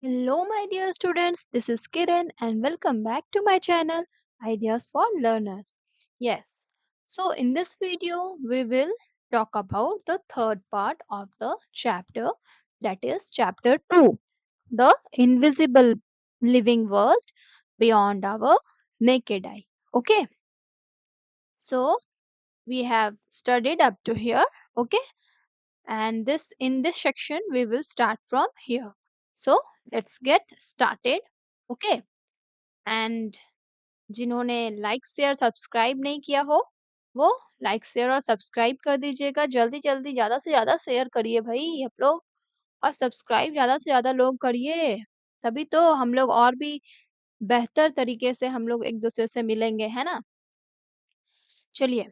Hello, my dear students. This is Kiran, and welcome back to my channel, Ideas for Learners. Yes, so in this video, we will talk about the third part of the chapter, that is, chapter 2, The Invisible Living World Beyond Our Naked Eye. Okay, so we have studied up to here. Okay, and this in this section we will start from here. So let's get started. Okay, and जिन्होंने like share subscribe नहीं किया हो वो like share और subscribe कर दीजिएगा। जल्दी जल्दी ज़्यादा से ज़्यादा शेयर करिए भाई आप लोग, और सब्सक्राइब ज़्यादा से ज़्यादा लोग करिए, तभी तो हम लोग और भी बेहतर तरीके से हम लोग एक दूसरे से मिलेंगे, है ना। चलिए,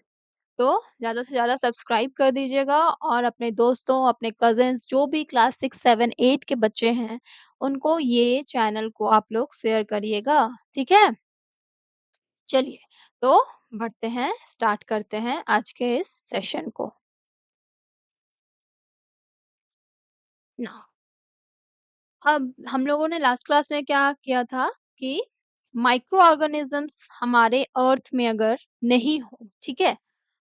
तो ज़्यादा से ज़्यादा सब्सक्राइब कर दीजिएगा और अपने दोस्तों, अपने कज़िन्स जो भी क्लास 6, 7, 8 के बच्चे हैं, उनको ये चैनल को आप लोग शेयर करिएगा, ठीक है? चलिए, तो बढ़ते हैं, स्टार्ट करते हैं आज के इस सेशन को। नाउ अब हम लोगों ने लास्ट क्लास में क्या किया था कि माइक्रो ऑर्गेनिजम्स हमारे अर्थ में अगर नहीं हो, ठीक है?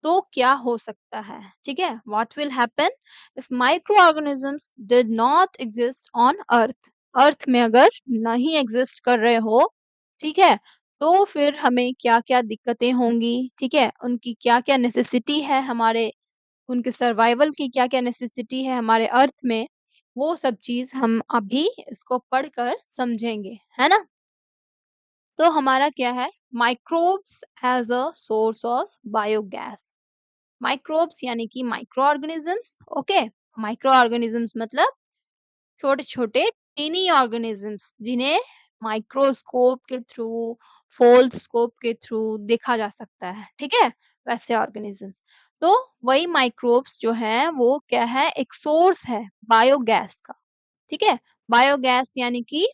तो क्या हो सकता है, ठीक है? What will happen if micro organisms did not exist on earth. Earth में अगर नहीं एग्जिस्ट कर रहे हो, ठीक है? तो फिर हमें क्या-क्या दिक्कतें होंगी, ठीक है? उनकी क्या-क्या नेसेसिटी है हमारे, उनके सर्वाइवल की क्या-क्या नेसेसिटी है हमारे अर्थ में, वो सब चीज़ हम अभी इसको पढ़कर समझेंगे, है ना? तो हमारा क्या है, microbes as a source of biogas. Microbes यानी कि micro organisms, okay? Micro organisms मतलब छोटे-छोटे टीनी ऑर्गेनिजम्स जिन्हें माइक्रोस्कोप के थ्रू, फोल्डस्कोप के थ्रू देखा जा सकता है, ठीक है? वैसे ऑर्गेनिजम्स। तो वही माइक्रोब्स जो हैं वो क्या है, एक सोर्स है बायोगैस का, ठीक है? बायोगैस यानी कि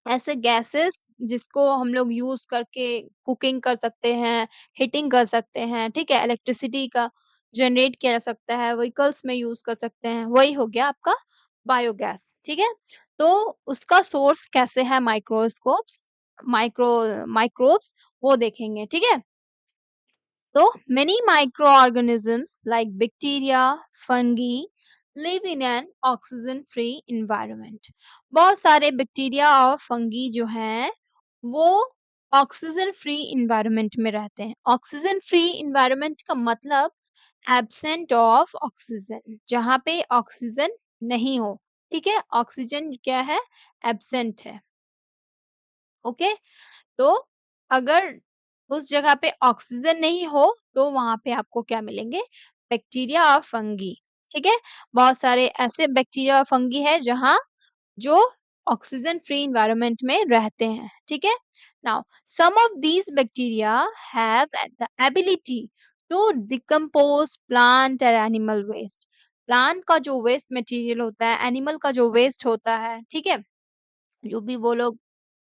ऐसे गैसेस जिसको हम लोग यूज़ करके कुकिंग कर सकते हैं, हीटिंग कर सकते हैं, ठीक है? इलेक्ट्रिसिटी का जनरेट किया जा सकता है, व्हीकल्स में यूज़ कर सकते हैं, वही हो गया आपका बायोगैस, ठीक है? तो उसका सोर्स कैसे है माइक्रो माइक्रोब्स वो देखेंगे, ठीक है? So many microorganisms like bacteria, fungi live in an oxygen free environment. बहुत सारे बैक्टीरिया और फंगी जो हैं वो ऑक्सीजन फ्री इन्वायरमेंट में रहते हैं। ऑक्सीजन फ्री इन्वायरमेंट का मतलब एब्सेंट ऑफ ऑक्सीजन, जहाँ पे ऑक्सीजन नहीं हो, ठीक है? ऑक्सीजन क्या है, एब्सेंट है, ओके? तो अगर उस जगह पे ऑक्सीजन नहीं हो तो वहां पे आपको क्या मिलेंगे, बैक्टीरिया और फंगी, ठीक है? बहुत सारे ऐसे बैक्टीरिया और फंगी है जहाँ जो ऑक्सीजन फ्री इन्वायरमेंट में रहते हैं, ठीक है? Now some of these bacteria have the ability to decompose plant and animal waste. Plant का जो वेस्ट मटेरियल होता है, एनिमल का जो वेस्ट होता है, ठीक है? जो भी वो लोग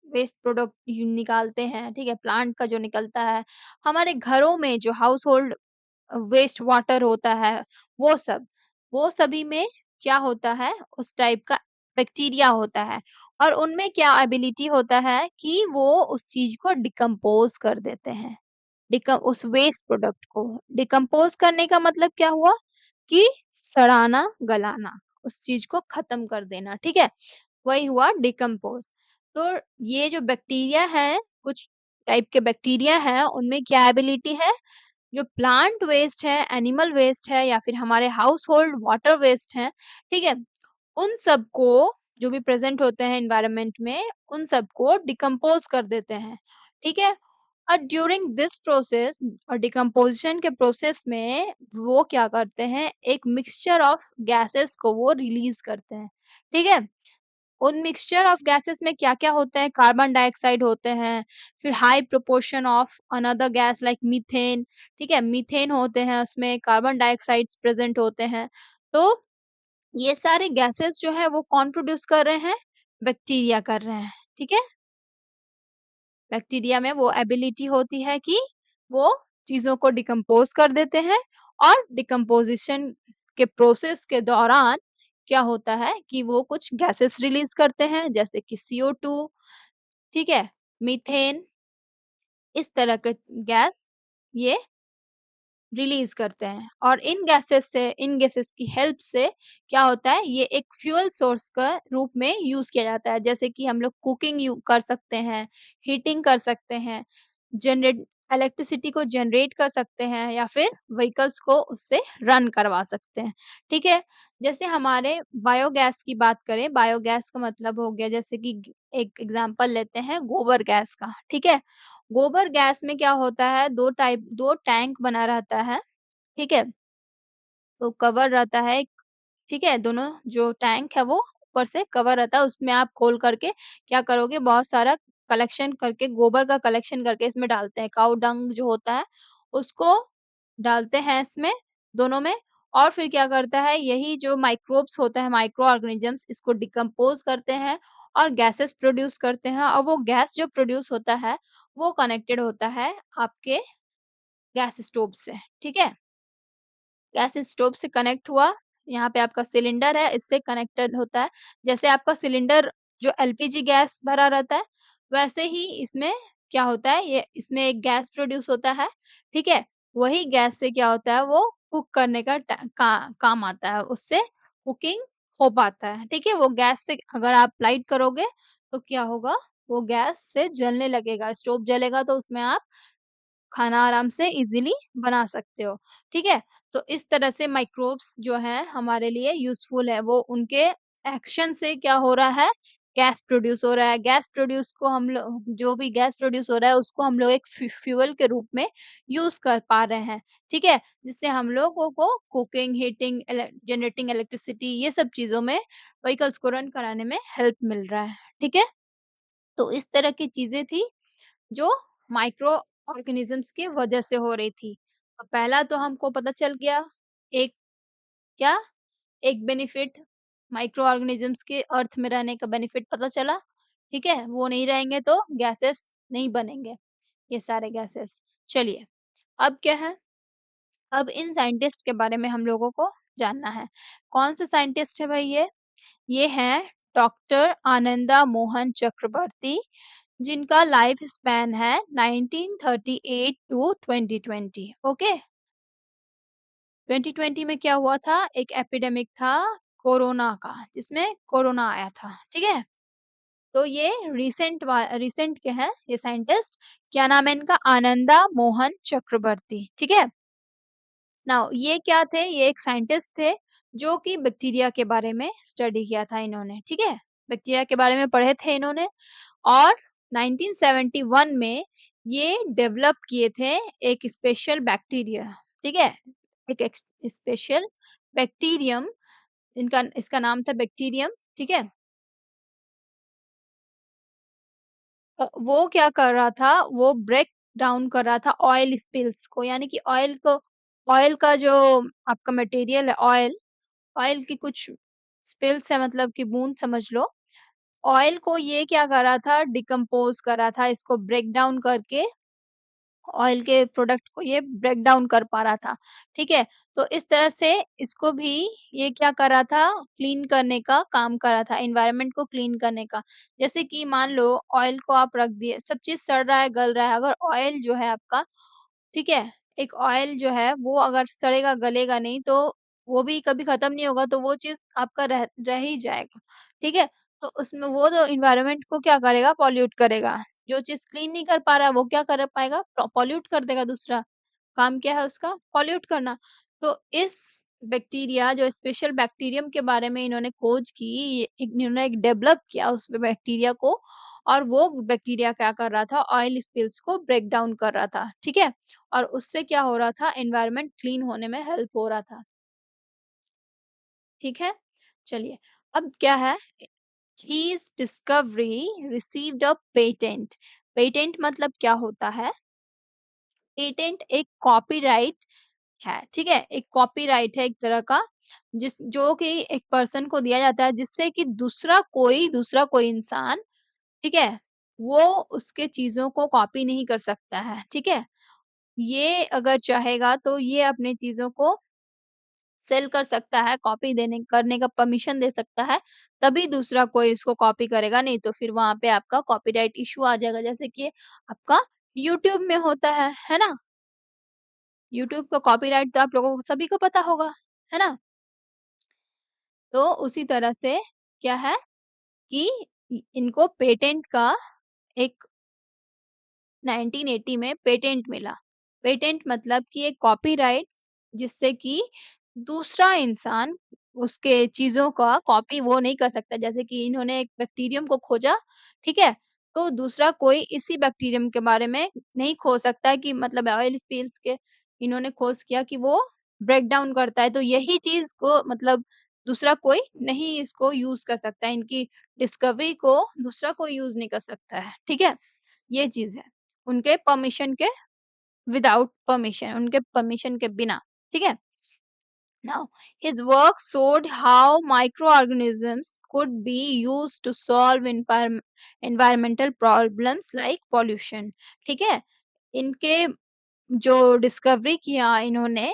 वेस्ट प्रोडक्ट निकालते हैं, ठीक है? प्लांट का जो निकलता है, हमारे घरों में जो हाउस होल्ड वेस्ट वाटर होता है, वो सब, वो सभी में क्या होता है, उस टाइप का बैक्टीरिया होता है और उनमें क्या एबिलिटी होता है कि वो उस चीज को डिकम्पोज कर देते हैं। उस वेस्ट प्रोडक्ट को डिकम्पोज करने का मतलब क्या हुआ कि सड़ाना, गलाना, उस चीज को खत्म कर देना, ठीक है? वही हुआ डिकम्पोज। तो ये जो बैक्टीरिया है, कुछ टाइप के बैक्टीरिया हैं, उनमें क्या एबिलिटी है, जो प्लांट वेस्ट है, एनिमल वेस्ट है या फिर हमारे हाउस होल्ड वाटर वेस्ट है, ठीक है? उन सबको, जो भी प्रेज़ेंट होते हैं एनवायरनमेंट में, उन सबको डिकम्पोज़ कर देते हैं, ठीक है? और ड्यूरिंग दिस प्रोसेस और डिकम्पोज़िशन के प्रोसेस में वो क्या करते हैं, एक मिक्सचर ऑफ गैसेस को वो रिलीज़ करते हैं, ठीक है? उन मिक्सचर ऑफ गैसेस में क्या-क्या होते हैं, कार्बन डाइऑक्साइड होते हैं, फिर high proportion of another gas like methane, ठीक है? मीथेन होते हैं उसमें, कार्बन डाइऑक्साइड्स प्रेज़ेंट होते हैं। तो ये सारे गैसेस जो है वो कौन प्रोड्यूस कर रहे हैं? बैक्टीरिया कर रहे हैं, ठीक है? बैक्टीरिया में वो एबिलिटी होती है कि वो चीज़ों को डिकम्पोज़ कर देते हैं और डिकम्पोज़िशन के प्रोसेस के दौरान क्या होता है कि वो कुछ गैसेस रिलीज़ करते हैं जैसे कि CO2, ठीक है? मीथेन, इस तरह के गैस ये रिलीज़ करते हैं और इन गैसेस की हेल्प से क्या होता है, ये एक फ्यूल सोर्स का रूप में यूज़ किया जाता है। जैसे कि हम लोग कुकिंग यू कर सकते हैं, हीटिंग कर सकते हैं, जनरेट इलेक्ट्रिसिटी को जनरेट कर सकते हैं या फिर व्हीकल्स को उससे रन करवा सकते हैं, ठीक है? जैसे हमारे बायोगैस की बात करें, बायोगैस का मतलब हो गया जैसे कि एक एग्ज़ाम्पल लेते हैं गोबर गैस का, ठीक है? गोबर गैस में क्या होता है 2 टैंक बना रहता है, ठीक है? तो कवर रहता है एक, ठीक है? दोनों जो टैंक है वो ऊपर से कवर रहता है, उसमें आप खोल करके क्या करोगे बहुत सारा कलेक्शन करके गोबर का कलेक्शन करके इसमें डालते हैं। काऊ डंग जो होता है उसको डालते हैं इसमें, दोनों में और फिर क्या करता है यही जो माइक्रोब्स होता है माइक्रो ऑर्गेनिज़म्स इसको डिकम्पोज़ करते हैं और गैसेस प्रोड्यूस करते हैं और वो गैस जो प्रोड्यूस होता है, वो कनेक्टेड होता है आपके गैस स्टोव से, ठीक है? गैस स्टोव से कनेक्ट हुआ, यहाँ पे आपका सिलेंडर है, इससे कनेक्टेड होता है। जैसे आपका सिलेंडर जो एलपीजी गैस भरा रहता है, वैसे ही इसमें क्या होता है, ये इसमें एक गैस प्रोड्यूस होता है, ठीक है? वही गैस से क्या होता है, वो कुक करने का काम आता है, उससे कुकिंग हो पाता है, ठीक है? वो गैस से अगर आप लाइट करोगे, तो क्या होगा, वो गैस से जलने लगेगा, स्टोव जलेगा तो उसमें आप खाना आराम से इज़िली बना सकते हो, ठीक है? तो इस तरह से माइक्रोब्स जो हैं हमारे लिए यूज़फुल है, वो उनके एक्शन से क्या हो रहा है, गैस प्रोड्यूस हो रहा है, गैस प्रोड्यूस को हम लोग जो भी गैस प्रोड्यूस हो रहा है उसको हम लोग एक फ्यूल के रूप में यूज़ कर पा रहे हैं, ठीक है? जिससे हम लोगों को कुकिंग, हीटिंग, जनरेटिंग इलेक्ट्रिसिटी ये सब चीज़ों में व्हीकल्स को रन कराने में हेल्प मिल रहा है, ठीक है? तो इस तरह की चीज़ें थी जो माइक्रो ऑर्गेनिजम्स की वजह से हो रही थी। तो पहला तो हमको पता चल गया एक क्या एक बेनिफिट माइक्रो ऑर्गेनिजम्स के अर्थ में रहने का बेनिफिट पता चला, ठीक है? वो नहीं रहेंगे तो गैसेस नहीं बनेंगे, ये सारे गैसेस। चलिए, अब क्या है, अब इन साइंटिस्ट के बारे में हम लोगों को जानना है। कौन से साइंटिस्ट है भाई ये? ये हैं डॉक्टर आनंदा मोहन चक्रवर्ती जिनका लाइफ स्पैन है 1938 टू 2020 ओके 2020 में क्या हुआ था एक एपिडेमिक था कोरोना का जिसमें कोरोना आया था ठीक है तो ये रिसेंट के हैं ये साइंटिस्ट क्या नाम है इनका आनंदा मोहन चक्रवर्ती ठीक है नाउ ये क्या थे ये एक साइंटिस्ट थे जो कि बैक्टीरिया के बारे में स्टडी किया था इन्होंने ठीक है बैक्टीरिया के बारे में पढ़े थे इन्होंने और 1971 में ये डेवलप किए थे एक स्पेशल बैक्टीरिया, ठीक है? एक स्पेशल बैक्टीरियम इनका इसका नाम था बैक्टीरियम, ठीक है? वो क्या कर रहा था, वो ब्रेक डाउन कर रहा था ऑयल स्पिल्स को यानी कि ऑयल का जो आपका मटेरियल है ऑयल की कुछ स्पिल्स है मतलब कि बूँद समझ लो। ऑयल को ये क्या कर रहा था डिकम्पोज़ कर रहा था, इसको ब्रेक डाउन करके ऑयल के प्रोडक्ट को ये ब्रेक डाउन कर पा रहा था, ठीक है? तो इस तरह से इसको भी ये क्या कर रहा था, क्लीन करने का काम कर रहा था, एनवायरनमेंट को क्लीन करने का। जैसे कि मान लो ऑयल को आप रख दिए, सब चीज़ सड़ रहा है, गल रहा है, अगर ऑयल जो है आपका ठीक है? एक ऑयल जो है वो अगर सड़ेगा, गलेगा नहीं तो वो भी कभी खत्म नहीं होगा तो वो चीज़ आपका रह ही जाएगा, ठीक है? तो उसमें वो तो एनवायरनमेंट को क्या करेगा पॉल्यूट करेगा। जो चीज़ क्लीन नहीं कर पा रहा है वो क्या कर पाएगा पॉल्यूट कर देगा दूसरा। काम क्या है उसका पॉल्यूट करना। तो इस बैक्टीरिया जो स्पेशल बैक्टीरियम के बारे में इन्होंने खोज की, इन्होंने एक डेवलप किया उस बैक्टीरिया को और वो बैक्टीरिया क्या कर रहा था ऑयल स्पिल्स को ब्रेक डाउन कर रहा था, ठीक है? और उससे क्या हो रहा था एनवायरनमेंट क्लीन होने में हेल्प हो रहा था, ठीक है? चलिए, अब क्या है his discovery received a patent. Patent मतलब क्या होता है? पेटेंट एक कॉपीराइट है, ठीक है? एक कॉपीराइट है एक तरह का जो कि एक पर्सन को दिया जाता है जिससे कि दूसरा कोई इंसान, ठीक है? वो उसके चीज़ों को कॉपी नहीं कर सकता है, ठीक है? ये अगर चाहेगा तो ये अपनी चीज़ों को सेल कर सकता है, कॉपी देने करने का परमिशन दे सकता है, तभी दूसरा कोई इसको कॉपी करेगा, नहीं तो फिर वहाँ पे आपका कॉपीराइट इश्यू आ जाएगा। जैसे कि आपका यूट्यूब में होता है ना? यूट्यूब का कॉपीराइट तो आप लोगों को सभी को पता होगा, है ना? तो उसी तरह से क्या है कि इनको पेटेंट का एक 1980 में पेटेंट मिला। पेटेंट मतलब कि एक कॉपीराइट जिससे कि दूसरा इंसान उसके चीज़ों का कॉपी वो नहीं कर सकता। जैसे कि इन्होंने एक बैक्टीरियम को खोजा, ठीक है? तो दूसरा कोई इसी बैक्टीरियम के बारे में नहीं खोज सकता है कि मतलब ऑयल स्पिल्स के इन्होंने खोज किया कि वो ब्रेक डाउन करता है, तो यही चीज़ को मतलब दूसरा कोई नहीं इसको यूज़ कर सकता है। इनकी डिस्कवरी को दूसरा कोई यूज़ नहीं कर सकता है, ठीक है? ये चीज़ है। उनके परमिशन के विदाउट परमिशन उनके परमिशन के बिना, ठीक है? Now, his work showed how microorganisms could be used to solve environmental problems like pollution. ठीक है? इनके जो डिस्कवरी किया इन्होंने,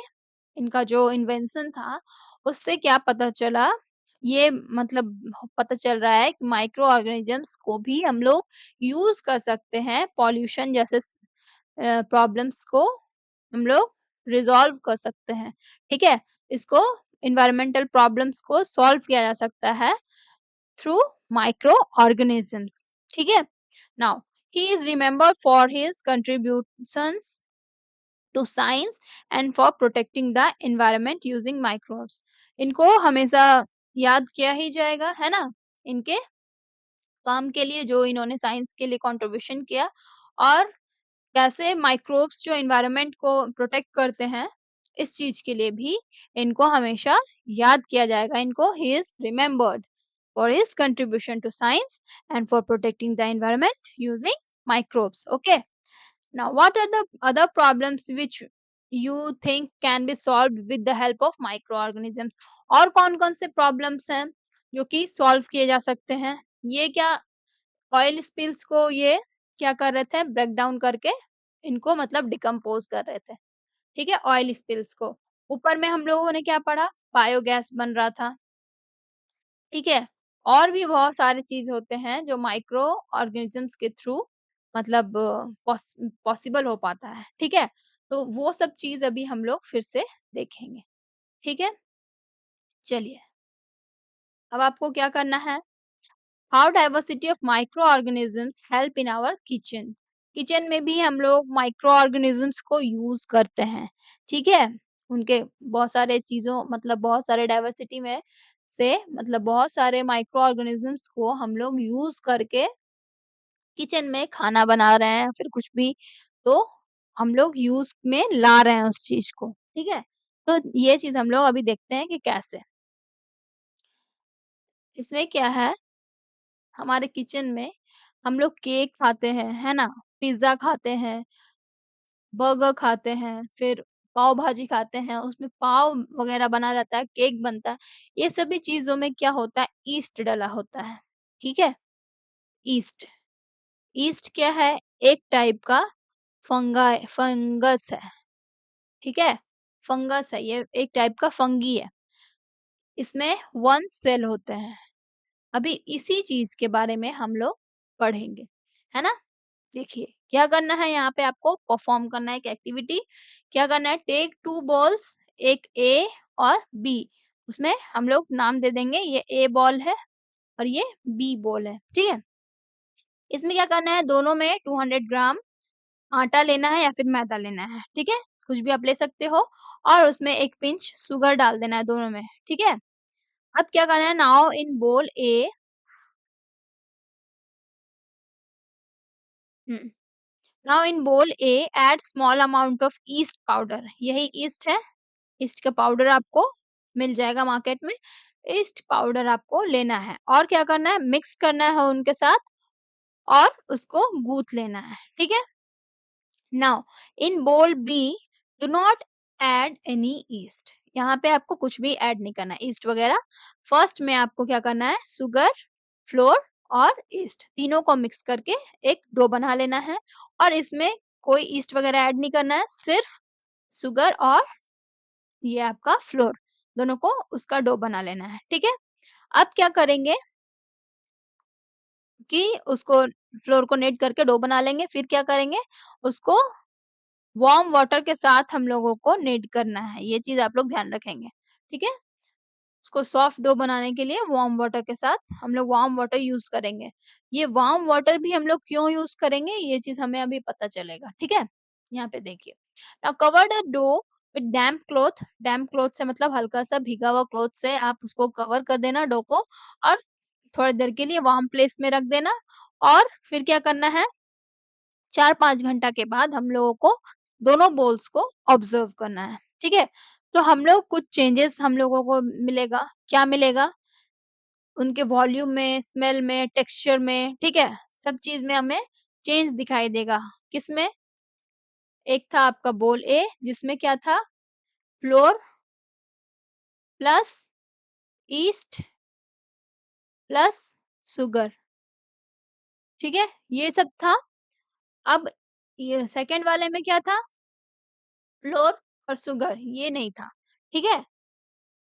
इनका जो इन्वेंशन था, उससे क्या पता चला, ये मतलब पता चल रहा है कि माइक्रो ऑर्गेनिजम्स को भी हम लोग यूज़ कर सकते हैं पॉल्यूशन जैसे प्रॉब्लम्स को हम लोग रिज़ॉल्व कर सकते हैं, ठीक है? इसको एनवायरमेंटल प्रॉब्लम्स को सॉल्व किया जा सकता है थ्रू माइक्रो ऑर्गेनिजम्स, ठीक है? Now he is remembered for his contributions to science and for protecting the environment using microbes. इनको हमेशा याद किया ही जाएगा, है ना? इनके काम के लिए जो इन्होंने साइंस के लिए कंट्रीब्यूशन किया और कैसे माइक्रोब्स जो एनवायरनमेंट को प्रोटेक्ट करते हैं, इस चीज़ के लिए भी इनको हमेशा याद किया जाएगा। इनको he is remembered for his contribution to science and for protecting the environment using microbes. Okay. Now, what are the other problems which you think can be solved with the help of microorganisms? और कौन-कौन से problems हैं जो कि solve किए जा सकते हैं? ये क्या ऑयल स्पिल्स को ये क्या कर रहे थे ब्रेक डाउन करके इनको मतलब डिकम्पोज कर रहे थे, ठीक है? ऑयल स्पिल्स को। ऊपर में हम लोगों ने क्या पढ़ा? बायोगैस बन रहा था, ठीक है? और भी बहुत सारे चीज़ होते हैं जो माइक्रो ऑर्गेनिज़म्स के थ्रू मतलब पॉसिबल हो पाता है, ठीक है? तो वो सब चीज़ अभी हम लोग फिर से देखेंगे, ठीक है? चलिए, अब आपको क्या करना है? How diversity of micro organisms help in our kitchen. Kitchen में भी हम लोग माइक्रो ऑर्गेनिजम्स को यूज करते हैं, ठीक है? उनके बहुत सारे चीजों मतलब बहुत सारे डाइवर्सिटी में से मतलब बहुत सारे माइक्रो ऑर्गेनिजम्स को हम लोग यूज करके किचन में खाना बना रहे हैं फिर कुछ भी, तो हम लोग यूज में ला रहे हैं उस चीज को, ठीक है? तो ये चीज हम लोग अभी देखते हैं कि कैसे। इसमें क्या है, हमारे किचन में हम लोग केक खाते हैं, है ना? पिज़्ज़ा खाते हैं, बर्गर खाते हैं, फिर पाव भाजी खाते हैं, उसमें पाव वगैरह बना रहता है, केक बनता है। ये सभी चीज़ों में क्या होता है, यीस्ट डला होता है, ठीक है? यीस्ट, यीस्ट क्या है? एक टाइप का फंगस है, ठीक है? फंगस है, ये एक टाइप का फंगी है। इसमें 1 सेल होते हैं। अभी इसी चीज़ के बारे में हम लोग पढ़ेंगे, है ना? देखिए, क्या करना है यहाँ पे आपको परफॉर्म करना है एक एक्टिविटी। क्या करना है टेक 2 बॉल्स एक ए और बी। उसमें हम लोग नाम दे देंगे ये ए बॉल है और ये बी बॉल है, ठीक है? इसमें क्या करना है दोनों में 200 ग्राम आटा लेना है या फिर मैदा लेना है, ठीक है? कुछ भी आप ले सकते हो और उसमें 1 पिंच शुगर डाल देना है दोनों में, ठीक है? अब क्या करना है now in bowl A hmm. Now in bowl a add small amount of yeast powder. यही ईस्ट है, ईस्ट का पाउडर आपको मिल जाएगा मार्केट में। ईस्ट पाउडर आपको लेना है और क्या करना है मिक्स करना है उनके साथ और उसको गूँथ लेना है, ठीक है? Now in bowl B do not add any yeast. यहाँ पे आपको कुछ भी ऐड नहीं करना है ईस्ट वगैरह। फर्स्ट में आपको क्या करना है शुगर, फ्लोर और ईस्ट तीनों को मिक्स करके एक डो बना लेना है और इसमें कोई ईस्ट वगैरह ऐड नहीं करना है, सिर्फ शुगर और ये आपका फ्लोर दोनों को उसका डो बना लेना है, ठीक है? अब क्या करेंगे कि उसको फ्लोर को knead करके डो बना लेंगे, फिर क्या करेंगे, उसको वार्म वाटर के साथ हम लोगों को knead करना है, ये चीज़ आप लोग ध्यान रखेंगे, ठीक है? उसको सॉफ्ट डो बनाने के लिए वार्म वाटर के साथ हम लोग वार्म वाटर यूज़ करेंगे। ये वार्म वाटर भी हम लोग क्यों यूज़ करेंगे, ये चीज़ हमें अभी पता चलेगा, ठीक है? यहाँ पे देखिए, now cover the dough with damp cloth से मतलब हल्का-सा भीगा हुआ क्लॉथ से आप उसको कवर कर देना डो को और थोड़ी देर के लिए वार्म प्लेस में रख देना और फिर क्या करना है 4-5 घंटा के बाद हम लोगों को दोनों बोल्स को ऑब्जर्व करना है, ठीक है? तो हम लोग कुछ चेंजेस हम लोगों को मिलेगा, क्या मिलेगा? उनके वॉल्यूम में, स्मेल में, टेक्सचर में, ठीक है? सब चीज़ में हमें चेंज दिखाई देगा। किसमें? एक था आपका बोल ए जिसमें क्या था? Floor plus yeast plus sugar, ठीक है? ये सब था। अब ये सेकंड वाले में क्या था? फ्लोर और शुगर, ये नहीं था, ठीक है?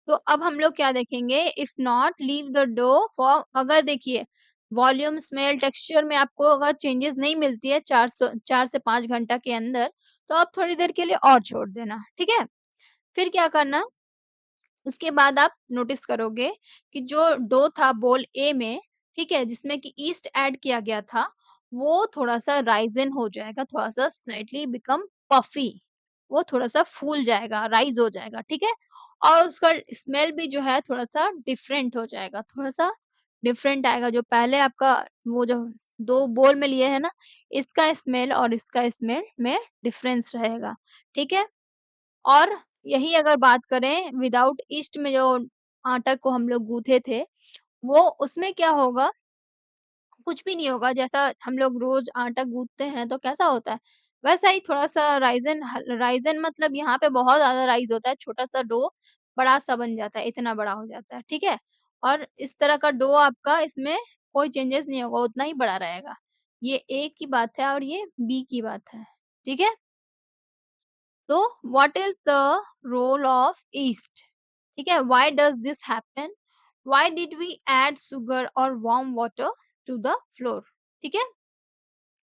तो अब हम लोग क्या देखेंगे if not leave the dough for अगर देखिए वॉल्यूम स्मेल टेक्सचर में आपको अगर चेंजेस नहीं मिलती है 4 से 5 घंटा के अंदर तो आप थोड़ी देर के लिए और छोड़ देना ठीक है फिर क्या करना उसके बाद आप नोटिस करोगे कि जो डो था बोल ए में ठीक है जिसमें कि ईस्ट ऐड किया गया था वो थोड़ा-सा राइज़न हो जाएगा, थोड़ा-सा स्लाइटली बिकम पफी वो थोड़ा-सा फूल जाएगा, राइज़ हो जाएगा, ठीक है? और उसका स्मेल भी जो है थोड़ा-सा डिफरेंट हो जाएगा, थोड़ा-सा डिफरेंट आएगा जो पहले आपका वो जो 2 बोल में लिए है ना, इसका स्मेल और इसका स्मेल में डिफरेंस रहेगा, ठीक है? और यही अगर बात करें विदाउट ईस्ट में जो आटा को हम लोग गूँथे थे, वो उसमें क्या होगा कुछ भी नहीं होगा, जैसा हम लोग रोज़ आटा गूँथते हैं तो कैसा होता है, वैसा ही थोड़ा-सा राइज़न मतलब यहाँ पे बहुत ज़्यादा राइज़ होता है, छोटा-सा डो बड़ा-सा बन जाता है, इतना बड़ा हो जाता है, ठीक है? और इस तरह का डो आपका इसमें कोई चेंजेस नहीं होगा, उतना ही बड़ा रहेगा। ये ए की बात है और ये बी की बात है, ठीक है? तो what is the role of yeast? ठीक है, why does this happen? Why did we add sugar और warm water to the flour? ठीक है?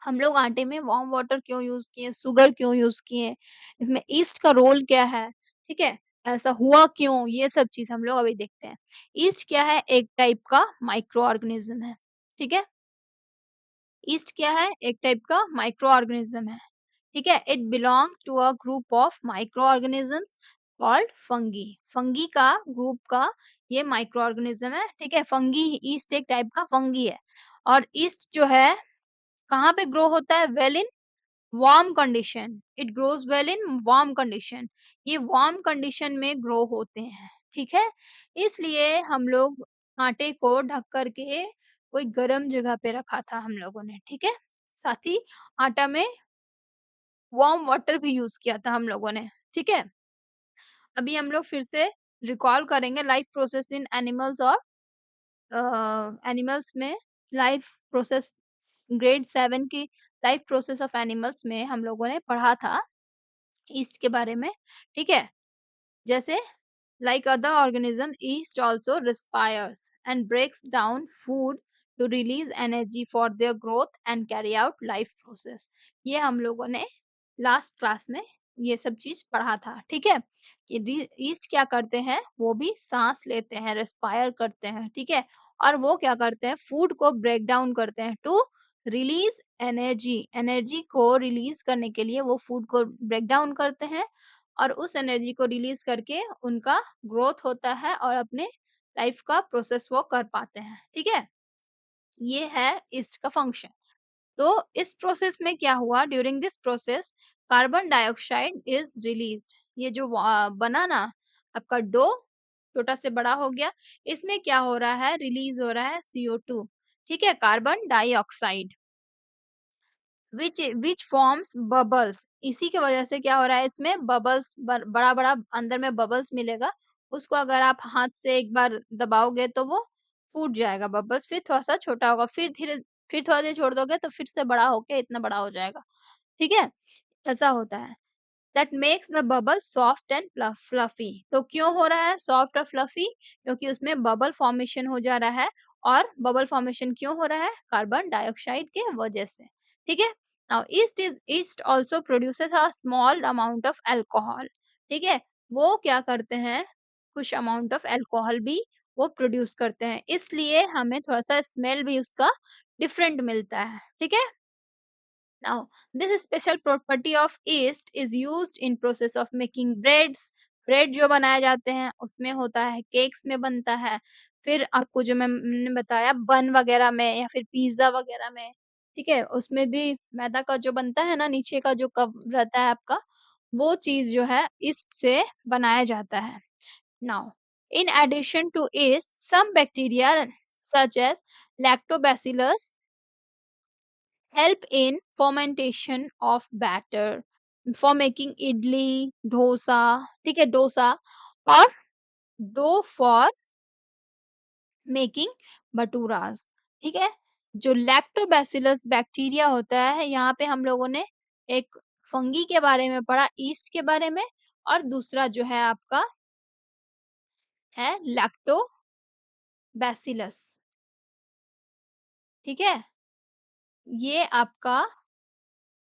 हम लोग आटे में वार्म वाटर क्यों यूज़ किए, शुगर क्यों यूज़ किए, इसमें ईस्ट का रोल क्या है, ठीक है? ऐसा हुआ क्यों? ये सब चीज़ हम लोग अभी देखते हैं। ईस्ट क्या है? एक टाइप का माइक्रो ऑर्गेनिज़्म है, ठीक है? ईस्ट क्या है? एक टाइप का माइक्रो ऑर्गेनिज़्म है, ठीक है? It belong to a group of micro organisms called fungi. Fungi का ग्रुप का ये माइक्रो ऑर्गेनिज़्म है, ठीक है? फंगी ईस्ट एक टाइप का फंगी है और ईस्ट जो है कहाँ पे ग्रो होता है? Well in warm condition. It grows well in warm condition. ये वार्म कंडीशन में ग्रो होते हैं, ठीक है? इसलिए हम लोग आटे को ढक कर के कोई गरम जगह पे रखा था हम लोगों ने, ठीक है? साथ ही आटा में वार्म वाटर भी यूज़ किया था हम लोगों ने, ठीक है? अभी हम लोग फिर से रिकॉल करेंगे लाइफ प्रोसेस इन एनिमल्स और एनिमल्स में लाइफ प्रोसेस ग्रेड 7 की लाइफ प्रोसेस ऑफ एनिमल्स में हम लोगों ने पढ़ा था ईस्ट के बारे में, ठीक है? जैसे like other organism yeast also respires and breaks down food to release energy for their growth and carry out life process ये हम लोगों ने लास्ट क्लास में ये सब चीज पढ़ा था ठीक है कि ईस्ट क्या करते हैं वो भी सांस लेते हैं रेस्पायर करते हैं ठीक है और वो क्या करते हैं फूड को ब्रेक डाउन करते हैं टू रिलीज एनर्जी एनर्जी को रिलीज करने के लिए वो फूड को ब्रेक डाउन करते हैं और उस एनर्जी को रिलीज करके उनका ग्रोथ होता है और अपने लाइफ का प्रोसेस वो कर पाते हैं ठीक है ये है ईस्ट का फंक्शन तो इस प्रोसेस में क्या हुआ during this process carbon dioxide is released ये जो बना ना आपका डो छोटा से बड़ा हो गया इसमें क्या हो रहा है रिलीज हो रहा है CO2 ठीक है carbon dioxide which forms bubbles इसी की वजह से क्या हो रहा है इसमें बबल्स बड़ा बड़ा अंदर में बबल्स मिलेगा उसको अगर आप हाथ से एक बार दबाओगे तो वो फूट जाएगा बबल्स फिर थोड़ा सा छोटा होगा फिर थोड़ा देर छोड़ दोगे तो फिर से बड़ा होके इतना बड़ा हो जाएगा ठीक है ऐसा होता है that makes the bubble soft and fluffy. तो क्यों हो रहा है सॉफ्ट और फ्लफी? क्योंकि उसमें बबल फॉर्मेशन हो जा रहा है। और बबल फॉर्मेशन क्यों हो रहा है? कार्बन डाइऑक्साइड के वजह से। ठीक है। Now east also produces a small amount of alcohol. ठीक है। वो क्या करते हैं, कुछ अमाउंट ऑफ अल्कोहल भी वो प्रोड्यूस करते हैं, इसलिए हमें थोड़ा सा स्मेल भी उसका डिफरेंट मिलता है। ठीक है। Now, this special property of yeast is used in process of making breads. Bread जो बनाए जाते हैं उसमें होता है, केक्स में बनता है, फिर आपको जो मैंने बताया बन वगैरह में या फिर पिज्जा वगैरह में, ठीक है, उसमें भी मैदा का जो बनता है ना, नीचे का जो कव रहता है आपका, वो चीज जो है ईस्ट से बनाया जाता है। Now in addition to yeast some bacteria such as lactobacillus help in fermentation of batter for making idli, dosa, ठीक है, डोसा और डो फॉर मेकिंग भटूरास। ठीक है। जो लैक्टोबैसिलस बैक्टीरिया होता है, यहाँ पे हम लोगों ने एक फंगी के बारे में पढ़ा, ईस्ट के बारे में, और दूसरा जो है आपका है लैक्टोबैसिलस। ठीक है। ये आपका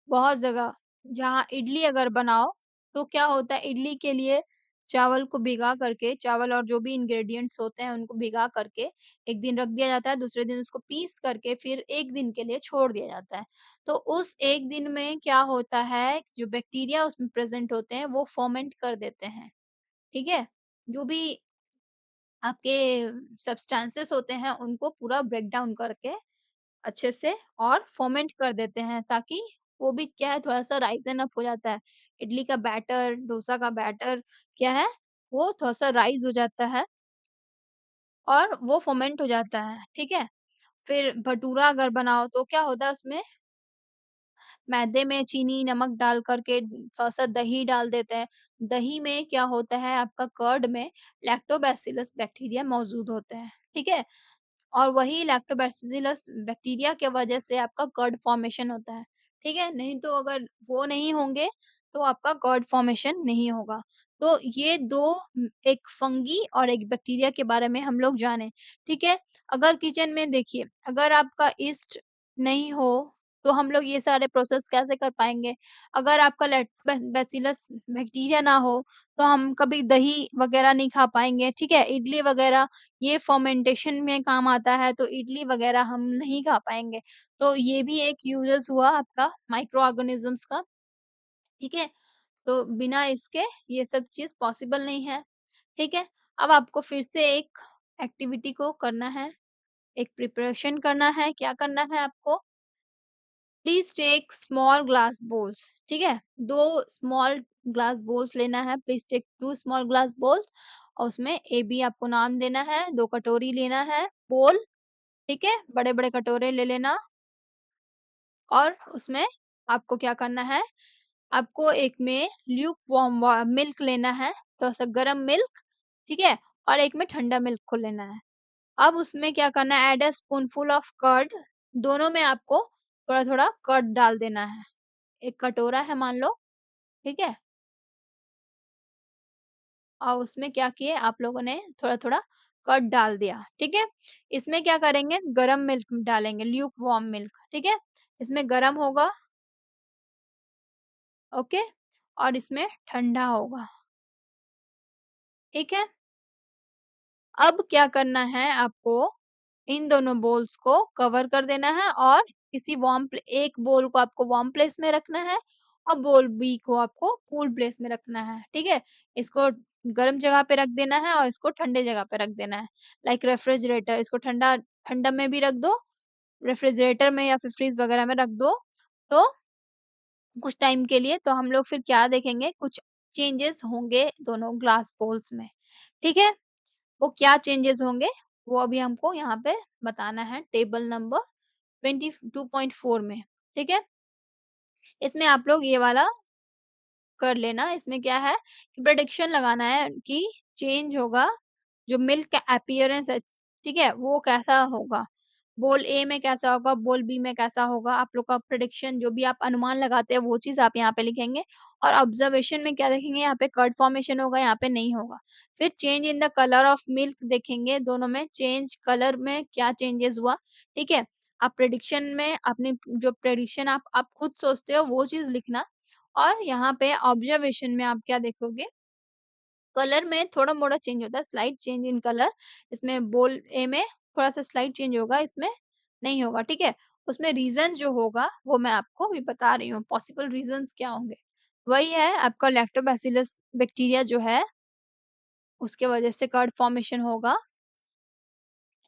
बहुत जगह, जहाँ इडली अगर बनाओ तो क्या होता है, इडली के लिए चावल को भिगा करके, चावल और जो भी इंग्रेडिएंट्स होते हैं उनको भिगा करके एक दिन रख दिया जाता है, दूसरे दिन उसको पीस करके फिर एक दिन के लिए छोड़ दिया जाता है। तो उस एक दिन में क्या होता है, जो बैक्टीरिया उसमें प्रेजेंट होते हैं वो फर्मेंट कर देते हैं। ठीक है। जो भी आपके सब्सटेंसेस होते हैं उनको पूरा ब्रेक डाउन करके अच्छे से और फर्मेंट कर देते हैं, ताकि वो भी क्या है, थोड़ा-सा राइज़न अप हो जाता है। इडली का बैटर, डोसा का बैटर क्या है, वो थोड़ा-सा राइज़ हो जाता है और वो फर्मेंट हो जाता है, ठीक है? फिर भटूरा अगर बनाओ तो क्या होता है उसमें, मैदे में चीनी, नमक डाल कर के थोड़ा-सा दही डाल देते हैं। दही में क्या होता है, आपका कर्ड में लैक्टोबैसिलस बैक्टीरिया मौजूद होते हैं, ठीक है? और वही लैक्टोबैसिलस बैक्टीरिया के वजह से आपका कर्ड फॉर्मेशन होता है, ठीक है? नहीं तो अगर वो नहीं होंगे, तो आपका कर्ड फॉर्मेशन नहीं होगा। तो ये 2 एक फंगी और एक बैक्टीरिया के बारे में हम लोग जाने, ठीक है? अगर किचन में देखिए, अगर आपका यीस्ट नहीं हो, तो हम लोग ये सारे प्रोसेस कैसे कर पाएँगे? अगर आपका बैसिलस बैक्टीरिया ना हो, तो हम कभी दही वगैरह नहीं खा पाएँगे, ठीक है? इडली वगैरह ये फर्मेंटेशन में काम आता है, तो इडली वगैरह हम नहीं खा पाएँगे। तो ये भी एक यूज़ेस हुआ आपका माइक्रो ऑर्गेनिज़म्स का, ठीक है? तो बिना इसके ये सब चीज़ पॉसिबल नहीं है, ठीक है? अब आपको फिर से एक एक्टिविटी को करना है, एक प्रिपरेशन करना है, क्या करना है आपको? Please take small glass bowls, ठीक है? 2 स्मॉल ग्लास बोल्स लेना है, please take 2 small glass bowls और उसमें एबी आपको नाम देना है, 2 कटोरी लेना है बोल, ठीक है? बड़े-बड़े कटोरे ले लेना और उसमें आपको क्या करना है, आपको एक में ल्यूक वार्म मिल्क लेना है, थोड़ा-सा गरम मिल्क, ठीक है? और एक में ठंडा मिल्क को लेना है। अब उसमें क्या करना है, add a spoonful of curd, दोनों में आपको थोड़ा-थोड़ा कर्ड डाल देना है। एक कटोरा है मान लो, ठीक है? और उसमें क्या किए आप लोगों ने, थोड़ा-थोड़ा कर्ड डाल दिया, ठीक है? इसमें क्या करेंगे, गरम मिल्क डालेंगे, ल्यूक वार्म मिल्क, ठीक है? इसमें गरम होगा, ओके? और इसमें ठंडा होगा, ठीक है? अब क्या करना है आपको, इन दोनों बोल्स को कवर कर देना है और किसी एक बोल को आपको वार्म प्लेस में रखना है और बोल बी को आपको कूल प्लेस में रखना है, ठीक है? इसको गर्म जगह पे रख देना है और इसको ठंडे जगह पे रख देना है, लाइक रेफ्रिजरेटर, इसको ठंडा ठंडा में भी रख दो, रेफ्रिजरेटर में या फिर फ्रीज़ वगैरह में रख दो, तो कुछ टाइम के लिए, तो हम लोग फिर क्या देखेंगे, कुछ चेंजेस होंगे दोनों ग्लास बोल्स में, ठीक है? वो क्या चेंजेस होंगे, वो अभी हमको यहाँ पे बताना है टेबल नंबर 22.4 में, ठीक है? इसमें आप लोग ये वाला कर लेना, इसमें क्या है कि प्रेडिक्शन लगाना है कि चेंज होगा, जो मिल्क का अपीयरेंस है, ठीक है? वो कैसा होगा? बोल ए में कैसा होगा, बोल बी में कैसा होगा, आप लोग का प्रेडिक्शन जो भी आप अनुमान लगाते हैं वो चीज़ आप यहाँ पे लिखेंगे और ऑब्जर्वेशन में क्या देखेंगे यहाँ पे कर्ड फॉर्मेशन होगा, यहाँ पे नहीं होगा। फिर change in the colour of milk देखेंगे, दोनों में चेंज कलर में क्या चेंजेस हुआ, ठीक है? आप प्रेडिक्शन में अपनी जो प्रेडिक्शन आप खुद सोचते हो वो चीज़ लिखना और यहाँ पे ऑब्जर्वेशन में आप क्या देखोगे कलर में थोड़ा-मोड़ा चेंज होता है, स्लाइट चेंज इन कलर। इसमें बोल ए में थोड़ा-सा स्लाइट चेंज होगा, इसमें नहीं होगा, ठीक है? उसमें रीज़न जो होगा, वो मैं आपको अभी बता रही हूँ, पॉसिबल रीज़न्स क्या होंगे। वही है आपका लैक्टोबैसिलस बैक्टीरिया जो है, उसके वजह से कर्ड फॉर्मेशन होगा,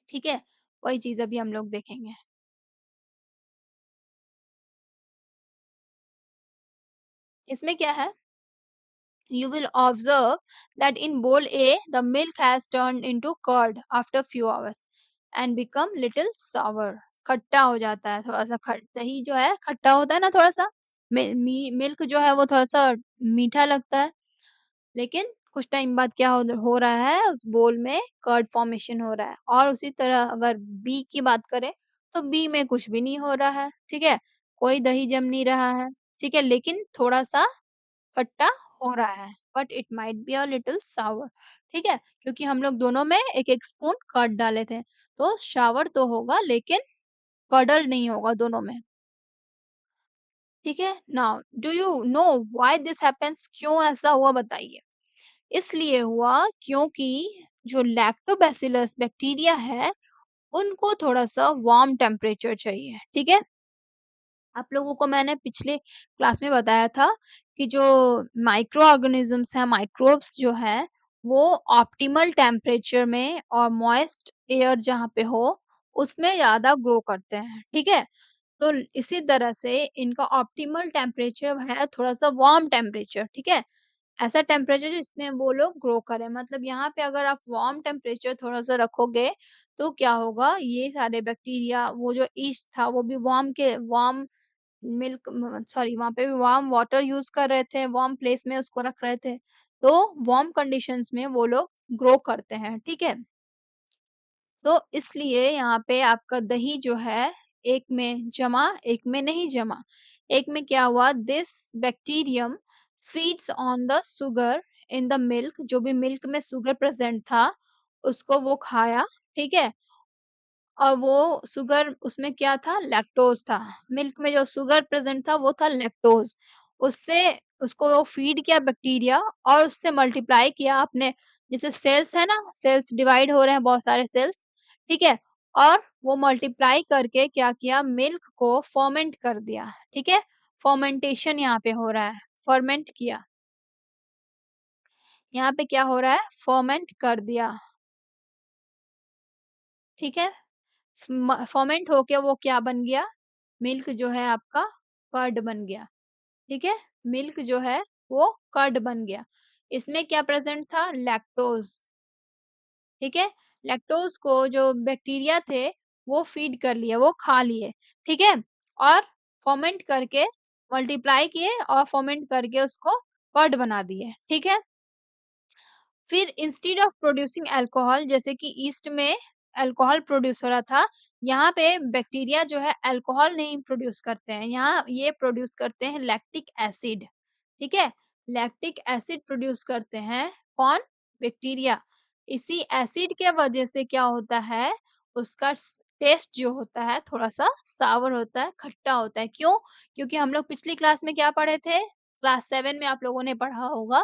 ठीक है? वही चीज़ अभी हम लोग देखेंगे। इसमें क्या है you will observe that in bowl A, the milk has turned into curd after few hours and become little sour. खट्टा हो जाता है थोड़ा-सा दही जो है खट्टा होता है ना थोड़ा-सा मिल्क जो है वो थोड़ा-सा मीठा लगता है लेकिन कुछ टाइम बाद क्या हो रहा है उस बोल में कर्ड फॉर्मेशन हो रहा है और उसी तरह अगर बी की बात करें तो बी में कुछ भी नहीं हो रहा है, ठीक है? कोई दही जम नहीं रहा है, ठीक है? लेकिन थोड़ा-सा खट्टा हो रहा है but it might be a little sour ठीक है क्योंकि हम लोग दोनों में एक एक स्पून कर्ड डाले थे तो शावर तो होगा लेकिन कर्डल नहीं होगा दोनों में ठीक है now do you know why this happens क्यों ऐसा हुआ बताइए इसलिए हुआ क्योंकि जो लैक्टोबैसिलस बैक्टीरिया है उनको थोड़ा सा वार्म टेम्परेचर चाहिए ठीक है आप लोगों को मैंने पिछले क्लास में बताया था कि जो माइक्रो ऑर्गेनिजम्स हैं माइक्रोब्स जो हैं वो ऑप्टिमल टेम्परेचर में और मॉइस्ट एयर जहाँ पे हो उसमें ज़्यादा ग्रो करते हैं ठीक है तो इसी तरह से इनका ऑप्टिमल टेम्परेचर है थोड़ा-सा वार्म टेम्परेचर, ठीक है? ऐसा टेम्परेचर जिसमें वो लोग ग्रो करें मतलब यहाँ पे अगर आप वार्म टेम्परेचर थोड़ा-सा रखोगे, तो क्या होगा ये सारे बैक्टीरिया वो जो यीस्ट था वो भी वार्म मिल्क सॉरी वहाँ पे भी वार्म वाटर यूज़ कर रहे थे, वार्म प्लेस में उसको रख रहे थे। तो वार्म कंडीशंस में वो लोग ग्रो करते हैं, ठीक है? तो इसलिए यहाँ पे आपका दही जो है, एक में जमा, एक में नहीं जमा। एक में क्या हुआ this bacterium feeds on the sugar in the milk जो भी मिल्क में शुगर प्रेज़ेंट था, उसको वो खाया, ठीक है? और वो शुगर उसमें क्या था लैक्टोज़ था। मिल्क में जो शुगर प्रेज़ेंट था वो था लैक्टोज़। उससे उसको वो फ़ीड किया बैक्टीरिया और उससे मल्टीप्लाई किया अपने जैसे सेल्स है ना, सेल्स डिवाइड हो रहे हैं बहुत सारे सेल्स, ठीक है? और वो मल्टीप्लाई करके क्या किया मिल्क को फर्मेंट कर दिया, ठीक है? फर्मेंटेशन यहाँ पे हो रहा है, फर्मेंट किया। यहाँ पे क्या हो रहा है फर्मेंट कर दिया, ठीक है? फर्मेंट होके वो क्या बन गया? मिल्क जो है आपका कर्ड बन गया, ठीक है? मिल्क जो है वो कर्ड बन गया। इसमें क्या प्रेज़ेंट था? लैक्टोज़, ठीक है? लैक्टोज़ को जो बैक्टीरिया थे वो फ़ीड कर लिए, वो खा लिए, ठीक है? और फर्मेंट करके मल्टीप्लाई किए और फर्मेंट करके उसको कर्ड बना दिए, ठीक है? फिर इंस्टेड ऑफ प्रोड्यूसिंग अल्कोहल जैसे कि ईस्ट में अल्कोहल प्रोड्यूस हो रहा था, यहाँ पे बैक्टीरिया जो है अल्कोहल नहीं प्रोड्यूस करते हैं, यहाँ ये प्रोड्यूस करते हैं लैक्टिक एसिड, ठीक है? लैक्टिक एसिड प्रोड्यूस करते हैं कौन? बैक्टीरिया। इसी एसिड के वजह से क्या होता है, उसका टेस्ट जो होता है थोड़ा-सा सावर होता है, खट्टा होता है। क्यों? क्योंकि हम लोग पिछली क्लास में क्या पढ़े थे? क्लास 7 में आप लोगों ने पढ़ा होगा,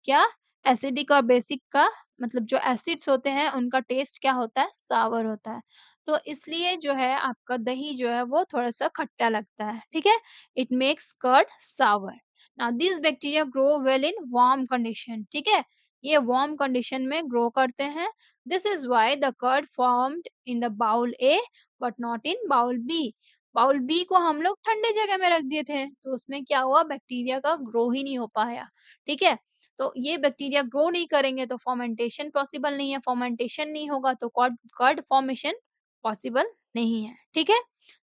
क्या? एसिडिक और बेसिक का मतलब जो एसिड्स होते हैं उनका टेस्ट क्या होता है सावर होता है तो इसलिए जो है आपका दही जो है वो थोड़ा-सा खट्टा लगता है ठीक है it makes curd sour now this bacteria grow well in warm condition ठीक है ये वार्म कंडीशन में ग्रो करते हैं this is why the curd formed in the bowl A but not in bowl B को हम लोग ठंडे जगह में रख दिए थे तो उसमें क्या हुआ बैक्टीरिया का ग्रो ही नहीं हो पाया ठीक है तो ये बैक्टीरिया ग्रो नहीं करेंगे तो फर्मेंटेशन पॉसिबल नहीं है, फर्मेंटेशन नहीं होगा तो कर्ड कर्ड फॉर्मेशन पॉसिबल नहीं है, ठीक है?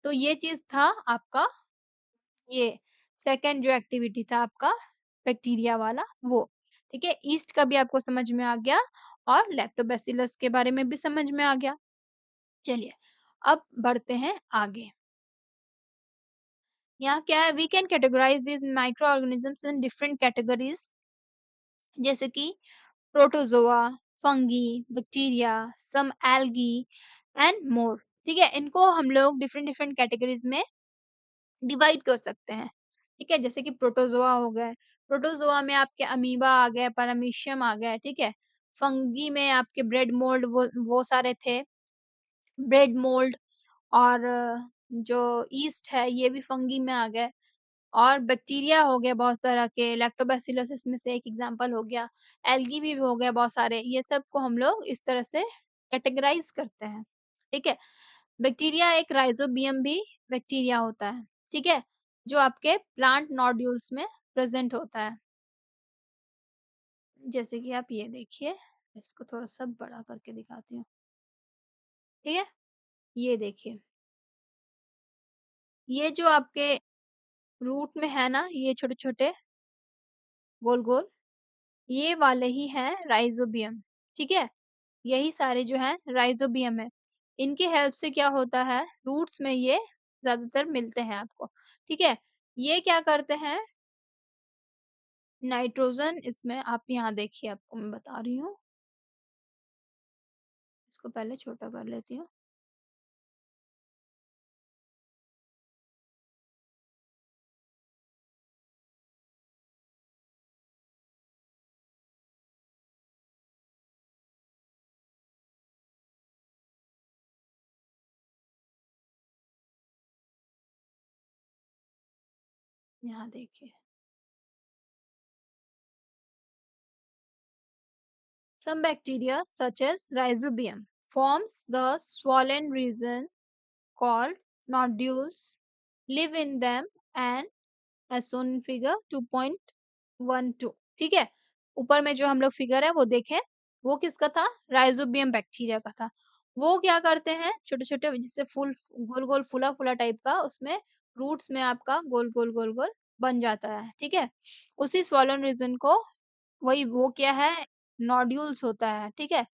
तो ये चीज़ था आपका ये सेकंड जो एक्टिविटी था आपका बैक्टीरिया वाला वो, ठीक है? यीस्ट का भी आपको समझ में आ गया और लैक्टोबैसिलस के बारे में भी समझ में आ गया। चलिए, अब बढ़ते हैं आगे। यहाँ क्या है, we can categorize these micro organisms in different categories, जैसे कि protozoa, fungi, bacteria, some algae and more. ठीक है? इनको हम लोग डिफरेंट डिफरेंट कैटेगरीज़ में डिवाइड कर सकते हैं। ठीक है? जैसे कि प्रोटोज़ोआ हो गए, प्रोटोज़ोआ में आपके अमीबा आ गए, पैरामीशियम आ गए, ठीक है? फंगी में आपके ब्रेड मोल्ड वो सारे थे, ब्रेड मोल्ड और जो यीस्ट है ये भी फंगी में आ गए। और बैक्टीरिया हो गए बहुत तरह के, लैक्टोबैसिलस इसमें से एक एग्ज़ाम्पल हो गया, एल्गी भी हो गए बहुत सारे, ये सब को हम लोग इस तरह से कैटेगराइज़ करते हैं, ठीक है? बैक्टीरिया एक राइज़ोबियम भी बैक्टीरिया होता है, ठीक है? जो आपके प्लांट नोड्यूल्स में प्रेज़ेंट होता है। जैसे कि आप ये देखिए, इसको थोड़ा-सा बड़ा करके दिखाती हूँ, ठीक है? ये देखिए, ये जो आपके रूट में है ना, ये छोटे-छोटे, गोल-गोल, ये वाले ही हैं राइज़ोबियम, ठीक है? यही सारे जो हैं राइज़ोबियम है। इनकी हेल्प से क्या होता है, रूट्स में ये ज़्यादातर मिलते हैं आपको, ठीक है? ये क्या करते हैं, नाइट्रोजन इसमें आप यहाँ देखिए आपको मैं बता रही हूँ, इसको पहले छोटा कर लेती हूँ। यहाँ देखिए, some bacteria such as Rhizobium forms the swollen region called nodules, live in them and as shown in figure 2.12, ठीक है? ऊपर में जो हम लोग फिगर है वो देखें, वो किसका था? राइज़ोबियम बैक्टीरिया का था। वो क्या करते हैं, छोटे-छोटे जिससे फूल गोल-गोल फूला-फूला टाइप का उसमें रूट्स में आपका गोल-गोल, गोल-गोल बन जाता है, ठीक है? उसी स्वॉलन रीजन को वही वो क्या है, नोड्यूल्स होता है, ठीक है?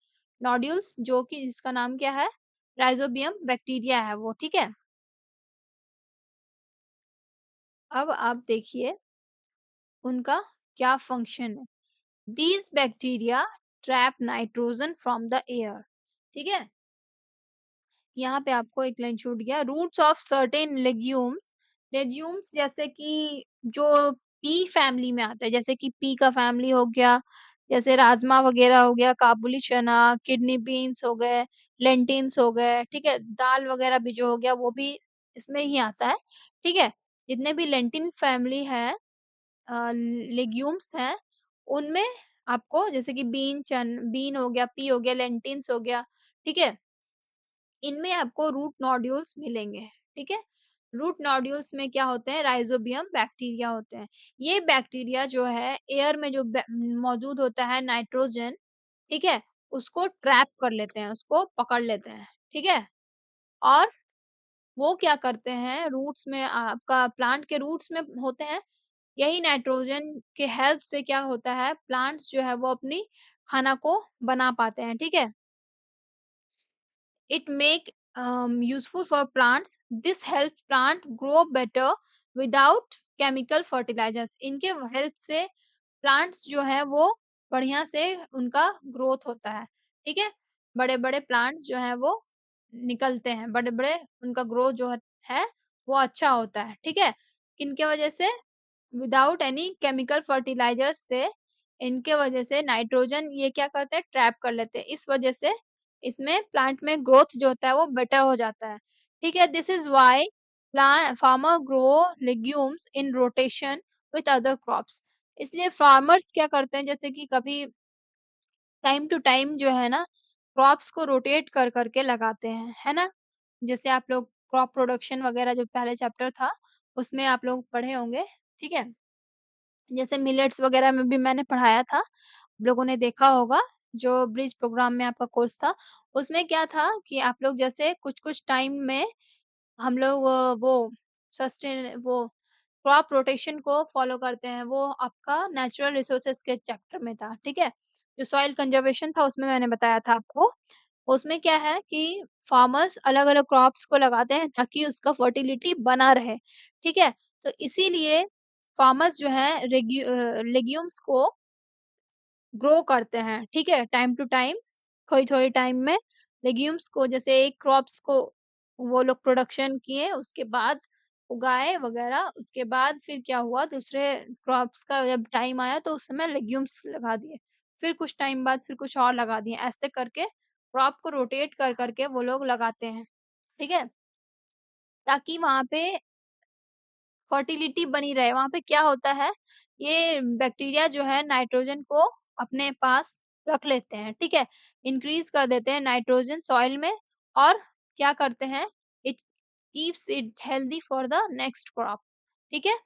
नोड्यूल्स जो कि जिसका नाम क्या है? राइज़ोबियम बैक्टीरिया है वो, ठीक है? अब आप देखिए उनका क्या फंक्शन है। These bacteria trap nitrogen from the air, ठीक है? यहाँ पे आपको एक लाइन छूट गया, roots of certain legumes, legumes जैसे कि जो पी फैमिली में आता है, जैसे कि पी का फैमिली हो गया, जैसे राजमा वगैरह हो गया, काबुली चना, किडनी बीन्स हो गए, लेंटिन्स हो गए, ठीक है? दाल वगैरह भी जो हो गया वो भी इसमें ही आता है, ठीक है? जितने भी लेंटिन फैमिली है, लेग्यूम्स हैं, उनमें आपको जैसे कि बीन हो गया, पी हो गया, लेंटिन्स हो गया, ठीक है? इनमें आपको रूट नोड्यूल्स मिलेंगे, ठीक है? रूट नोड्यूल्स में क्या होते हैं, राइज़ोबियम बैक्टीरिया होते हैं। ये बैक्टीरिया जो है एयर में जो मौजूद होता है नाइट्रोजन, ठीक है? उसको ट्रैप कर लेते हैं, उसको पकड़ लेते हैं, ठीक है? और वो क्या करते हैं, रूट्स में आपका प्लांट के रूट्स में होते हैं, यही नाइट्रोजन के हेल्प से क्या होता है, प्लांट्स जो है वो अपनी खाना को बना पाते हैं, ठीक है? It make useful for plants. This helps plant grow better without chemical fertilizers. इनके हेल्प से प्लांट्स जो है वो बढ़िया से उनका ग्रोथ होता है, ठीक है? बड़े-बड़े प्लांट्स जो हैं वो निकलते हैं, बड़े-बड़े उनका ग्रोथ जो है वो अच्छा होता है, ठीक है? किनके वजह से? विदाउट एनी केमिकल फर्टिलाइजर्स से, इनके वजह से नाइट्रोजन ये क्या करते हैं, ट्रैप कर लेते हैं। इस वजह से इसमें प्लांट में ग्रोथ जो होता है वो बेटर हो जाता है। ठीक है? दिस इज़ व्हाई प्ला farmer grow legumes in rotation with other crops. इसलिए फार्मर्स क्या करते हैं, जैसे कि कभी टाइम टू टाइम जो है ना, क्रॉप्स को रोटेट कर के लगाते हैं, है ना? जैसे आप लोग क्रॉप प्रोडक्शन वगैरह जो पहले चैप्टर था, उसमें आप लोग पढ़े होंगे, ठीक है? जैसे मिलेट्स वगैरह में भी मैंने पढ़ाया था, आप लोगों ने देखा होगा, जो ब्रिज प्रोग्राम में आपका कोर्स था, उसमें क्या था कि आप लोग जैसे कुछ-कुछ टाइम में हम लोग वो क्रॉप रोटेशन को फॉलो करते हैं, वो आपका नेचुरल रिसोर्सेज़ के चैप्टर में था, ठीक है? जो सॉइल कंज़र्वेशन था उसमें मैंने बताया था आपको, उसमें क्या है कि फार्मर्स अलग-अलग क्रॉप्स को लगाते हैं ताकि उसका फर्टिलिटी बना रहे, ठीक है? तो इसीलिए फार्मर्स जो है लेग्यूम्स को ग्रो करते हैं, ठीक है? टाइम टू टाइम, थोड़ी-थोड़ी टाइम में लेग्यूम्स को जैसे एक क्रॉप्स को वो लोग प्रोडक्शन किए, उसके बाद उगाए वगैरह, उसके बाद फिर क्या हुआ दूसरे क्रॉप्स का जब टाइम आया तो उस समय लेग्यूम्स लगा दिए। फिर कुछ टाइम बाद फिर कुछ और लगा दिए, ऐसे करके क्रॉप को रोटेट कर के वो लोग लगाते हैं, ठीक है? ताकि वहाँ पे फर्टिलिटी बनी रहे। वहाँ पे क्या होता है, ये बैक्टीरिया जो है नाइट्रोजन को अपने पास रख लेते हैं, ठीक है? इंक्रीज़ कर देते हैं नाइट्रोजन सॉइल में और क्या करते हैं, it keeps it healthy for the next crop, ठीक है?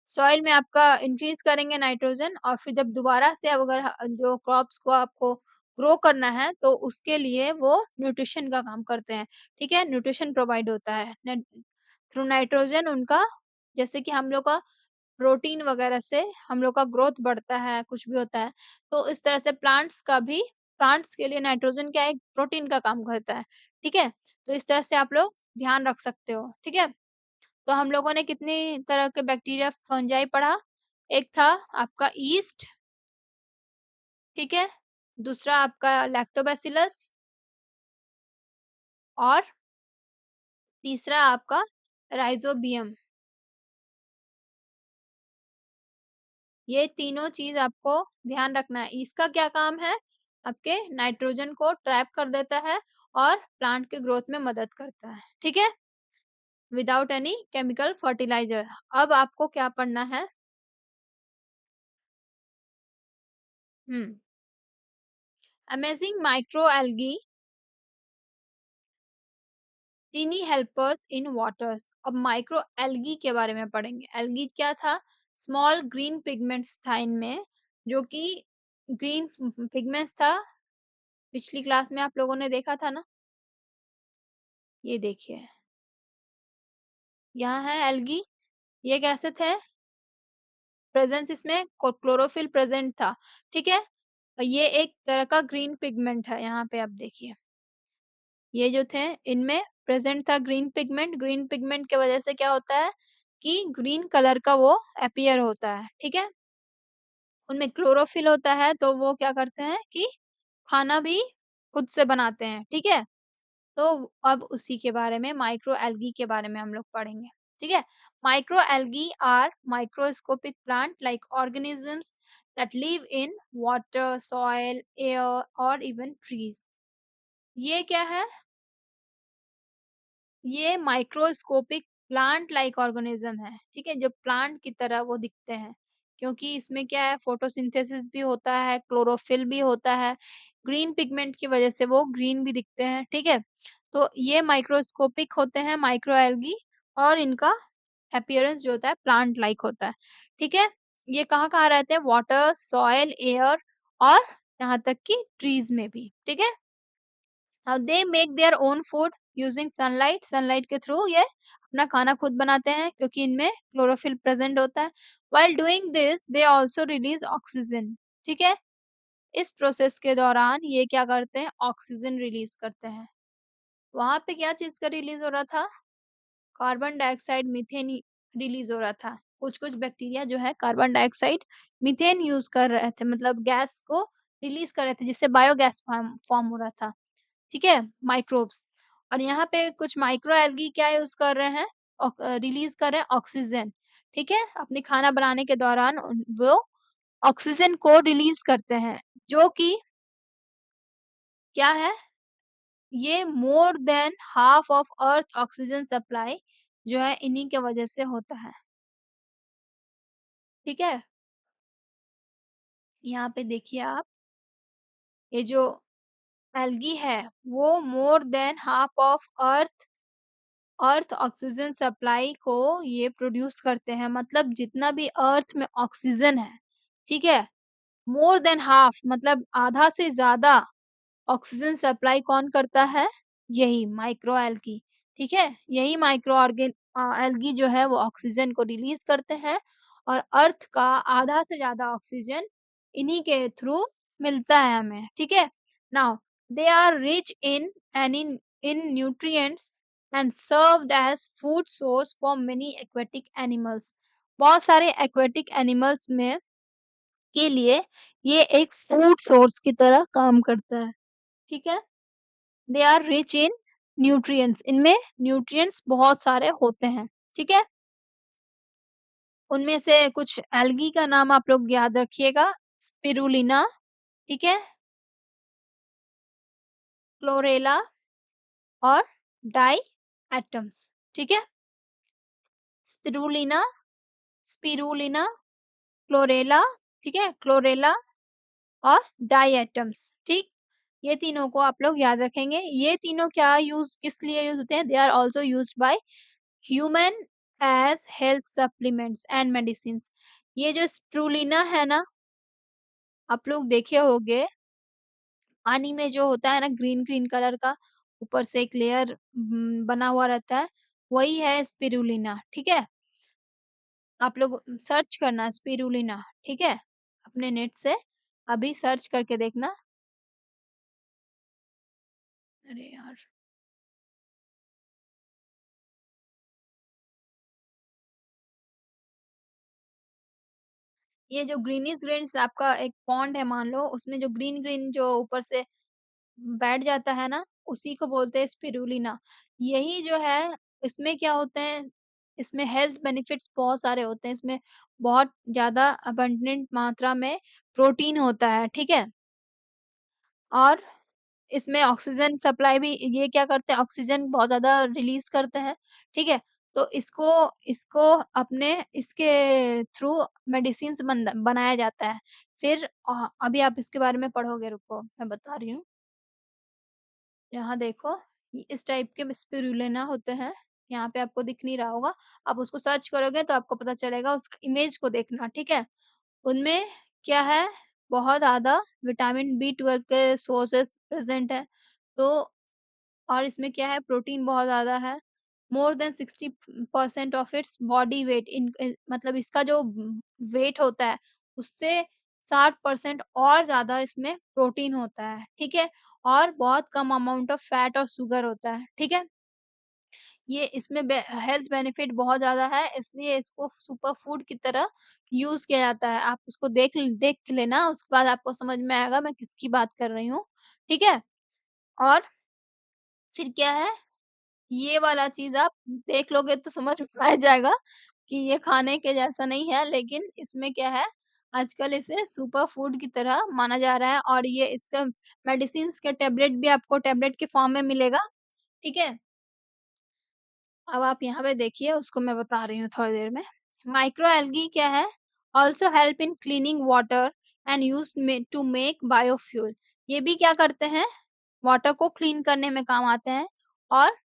सॉइल में आपका इंक्रीज़ करेंगे नाइट्रोजन और फिर जब दोबारा से अब अगर जो क्रॉप्स को आपको ग्रो करना है, तो उसके लिए वो न्यूट्रिशन का काम करते हैं, ठीक है? न्यूट्रिशन प्रोवाइड होता है थ्रू नाइट्रोजन उनका जैसे कि हम लोग का प्रोटीन वगैरह से हम लोग का ग्रोथ बढ़ता है, कुछ भी होता है। तो इस तरह से प्लांट्स के लिए नाइट्रोजन क्या है, एक प्रोटीन का काम करता है, ठीक है? तो इस तरह से आप लोग ध्यान रख सकते हो, ठीक है? तो हम लोगों ने कितनी तरह के बैक्टीरिया, फंजाई पढ़ा? एक था आपका यीस्ट, ठीक है? दूसरा आपका लैक्टोबैसिलस और तीसरा आपका राइज़ोबियम। ये तीनों चीज़ आपको ध्यान रखना है। इसका क्या काम है? आपके नाइट्रोजन को ट्रैप कर देता है और प्लांट के ग्रोथ में मदद करता है, ठीक है? Without any chemical fertiliser. अब आपको क्या पढ़ना है? हुँ, अमेजिंग माइक्रोएल्गी टीनी हेल्पर्स इन वाटर्स। अब माइक्रोएल्गी के बारे में पढ़ेंगे। एल्गी क्या था? स्मॉल ग्रीन पिगमेंट्स था इनमें, जो कि ग्रीन पिगमेंट्स था। पिछली क्लास में आप लोगों ने देखा था ना? ये देखिए, यहाँ है एल्गी, ये कैसे थे? प्रेज़ेंस इसमें क्लोरोफिल प्रेज़ेंट था, ठीक है? ये एक तरह का ग्रीन पिगमेंट है, यहाँ पे आप देखिए। ये जो थे इनमें प्रेज़ेंट था ग्रीन पिगमेंट की वज़ह से क्या होता है कि ग्रीन कलर का वो अपीयर होता है, ठीक है? उनमें क्लोरोफिल होता है तो वो क्या करते हैं कि खाना भी खुद से बनाते हैं, ठीक है? तो अब उसी के बारे में माइक्रोएल्गी के बारे में हम लोग पढ़ेंगे, ठीक है? Microalgae are microscopic plant like organisms that live in water, soil, air और इवन ट्रीज। ये क्या है? ये माइक्रोस्कोपिक प्लांट लाइक ऑर्गेनिज्म है, ठीक है? जो प्लांट की तरह वो दिखते हैं, क्योंकि इसमें क्या है फोटोसिंथेसिस भी होता है, क्लोरोफिल भी होता है, ग्रीन पिगमेंट की वजह से वो ग्रीन भी दिखते हैं, ठीक है? तो ये माइक्रोस्कोपिक होते हैं माइक्रोएल्गी और इनका अपीयरेंस जो होता है प्लांट लाइक होता है, ठीक है? ये कहाँ-कहाँ रहते हैं? वाटर, सॉइल, एयर और यहाँ तक कि ट्रीज में भी, ठीक है? They make their own food using sunlight. Sunlight के थ्रू ये अपना खाना खुद बनाते हैं क्योंकि इनमें क्लोरोफिल प्रेजेंट होता है। While doing this they also release oxygen, ठीक है? इस प्रोसेस के दौरान ये क्या करते हैं? ऑक्सीजन रिलीज करते हैं। वहां पे क्या चीज का रिलीज हो रहा था? कार्बन डाइऑक्साइड, मीथेन रिलीज हो रहा था। कुछ-कुछ बैक्टीरिया जो है कार्बन डाइऑक्साइड, मीथेन यूज कर रहे थे, मतलब गैस को रिलीज कर रहे थे जिससे बायोगैस फॉर्म फॉर्म हो रहा था। ठीक है? माइक्रोब्स। और यहाँ पे कुछ माइक्रो एल्गी क्या यूज़ कर रहे हैं? रिलीज़ कर रहे हैं ऑक्सीजन, ठीक है? अपने खाना बनाने के दौरान वो ऑक्सीजन को रिलीज़ करते हैं, जो कि क्या है? ये more than half of earth oxygen supply जो है इन्हीं के वजह से होता है, ठीक है? यहाँ पे देखिए आप, ये जो एल्गी है, वो more than half of earth oxygen supply को ये प्रोड्यूस करते हैं, मतलब जितना भी अर्थ में ऑक्सीजन है, ठीक है? मोर देन हाल्फ मतलब आधा से ज़्यादा ऑक्सीजन सप्लाई कौन करता है? यही माइक्रोएल्गी, ठीक है? यही एल्गी जो है वो ऑक्सीजन को रिलीज़ करते हैं और अर्थ का आधा से ज़्यादा ऑक्सीजन इन्हीं के थ्रू मिलता है हमें, ठीक है? Now They are rich in nutrients and served as food source for many aquatic animals. बहुत सारे aquatic animals में के लिए ये एक फूड सोर्स की तरह काम करता है, ठीक है? They are rich in nutrients, इनमें न्यूट्रिएंट्स बहुत सारे होते हैं, ठीक है? उनमें से कुछ एल्गी का नाम आप लोग याद रखिएगा, स्पिरुलिना, ठीक है? क्लोरेला और डाइएटम्स, ठीक है? स्पिरुलिना, स्पिरुलिना, क्लोरेला, ठीक है? क्लोरेला और डाइएटम्स, ठीक? ये तीनों को आप लोग याद रखेंगे। ये तीनों क्या यूज़ किस लिए यूज़ होते हैं? They are also used by human as health supplements and medicines. ये जो स्पिरुलिना है ना, आप लोग देखे होंगे पानी में जो होता है ना ग्रीन ग्रीन कलर का, ऊपर से एक लेयर बना हुआ रहता है, वही है स्पिरुलिना, ठीक है? आप लोग सर्च करना स्पिरुलिना, ठीक है? अपने नेट से अभी सर्च करके देखना। अरे यार! ये जो ग्रीनिश ग्रीन्स आपका एक पॉन्ड है मान लो, उसमें जो ग्रीन ग्रीन जो ऊपर से बैठ जाता है ना, उसी को बोलते हैं स्पिरुलिना। यही जो है, इसमें क्या होते हैं, इसमें हेल्थ बेनिफिट्स बहुत सारे होते हैं। इसमें बहुत ज़्यादा अबंडेंट मात्रा में प्रोटीन होता है, ठीक है? और इसमें ऑक्सीजन सप्लाई भी, ये क्या करते हैं, ऑक्सीजन बहुत ज़्यादा रिलीज़ करते हैं, ठीक है? तो इसको इसको अपने इसके थ्रू मेडिसिन्स बनाया जाता है। फिर अभी आप इसके बारे में पढ़ोगे, रुको मैं बता रही हूँ। यहाँ देखो, ये इस टाइप के स्पिरुलिना होते हैं, यहाँ पे आपको दिख नहीं रहा होगा, आप उसको सर्च करोगे तो आपको पता चलेगा, उसका इमेज को देखना, ठीक है? उनमें क्या है, बहुत ज़्यादा विटामिन बी 12 के सोर्सेस प्रेज़ेंट है, तो और इसमें क्या है, प्रोटीन बहुत ज़्यादा है। More than 60% of its body weight मतलब इसका जो वेट होता है, उससे 60% और ज़्यादा इसमें प्रोटीन होता है, ठीक है? और बहुत कम अमाउंट ऑफ फैट और शुगर होता है, ठीक है? ये इसमें हेल्थ बेनिफिट बहुत ज़्यादा है, इसलिए इसको सुपर फूड की तरह यूज़ किया जाता है। आप उसको देख लेना, उसके बाद आपको समझ में आएगा मैं किसकी बात कर रही हूँ, ठीक है? और फिर क्या है, ये वाला चीज़ आप देख लोगे तो समझ में आ जाएगा कि ये खाने के जैसा नहीं है, लेकिन इसमें क्या है, आजकल इसे सुपर फूड की तरह माना जा रहा है और ये इसका मेडिसिन्स का टैबलेट भी आपको टैबलेट के फॉर्म में मिलेगा, ठीक है? अब आप यहाँ पे देखिए, उसको मैं बता रही हूँ थोड़ी देर में। माइक्रोएल्गी क्या है? Also help in cleaning water and used to make biofuel. ये भी क्या करते हैं? वाटर को क्लीन करने में काम आते हैं और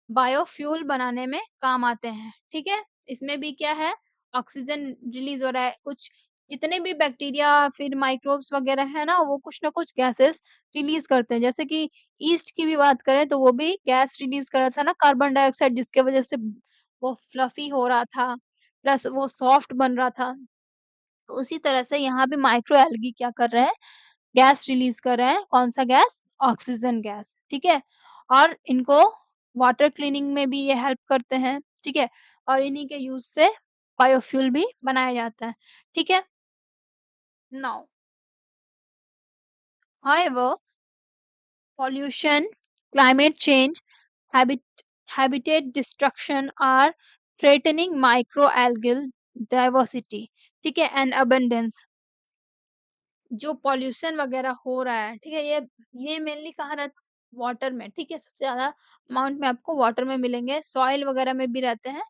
बायोफ्यूल बनाने में काम आते हैं, ठीक है? इसमें भी क्या है, ऑक्सीजन रिलीज़ हो रहा है, कुछ जितने भी बैक्टीरिया फिर माइक्रोब्स वगैरह है ना, वो कुछ ना कुछ गैसेस रिलीज़ करते हैं। जैसे कि यीस्ट की भी बात करें तो वो भी गैस रिलीज़ कर रहा था ना, कार्बन डाइऑक्साइड, जिसके वजह से वो फ्लफी हो रहा था, प्लस वो सॉफ्ट बन रहा था। तो उसी तरह से यहाँ पे माइक्रो एल्गी क्या कर रहे हैं, गैस रिलीज़ कर रहे हैं, कौन-सा गैस? ऑक्सीजन गैस, ठीक है? और इनको वाटर क्लीनिंग में भी ये हेल्प करते हैं, ठीक है? और इन्हीं के यूज़ से बायोफ्यूल भी बनाया जाता है, ठीक है? Now however pollution, climate change, habit habitat destruction are threatening microalgal diversity, ठीक है? And abundance। जो पॉल्यूशन वगैरह हो रहा है, ठीक है? ये मेनली कहाँ रहता है? वाटर में, ठीक है? सबसे ज़्यादा अमाउंट में आपको वाटर में मिलेंगे, सॉइल वगैरह में भी रहते हैं।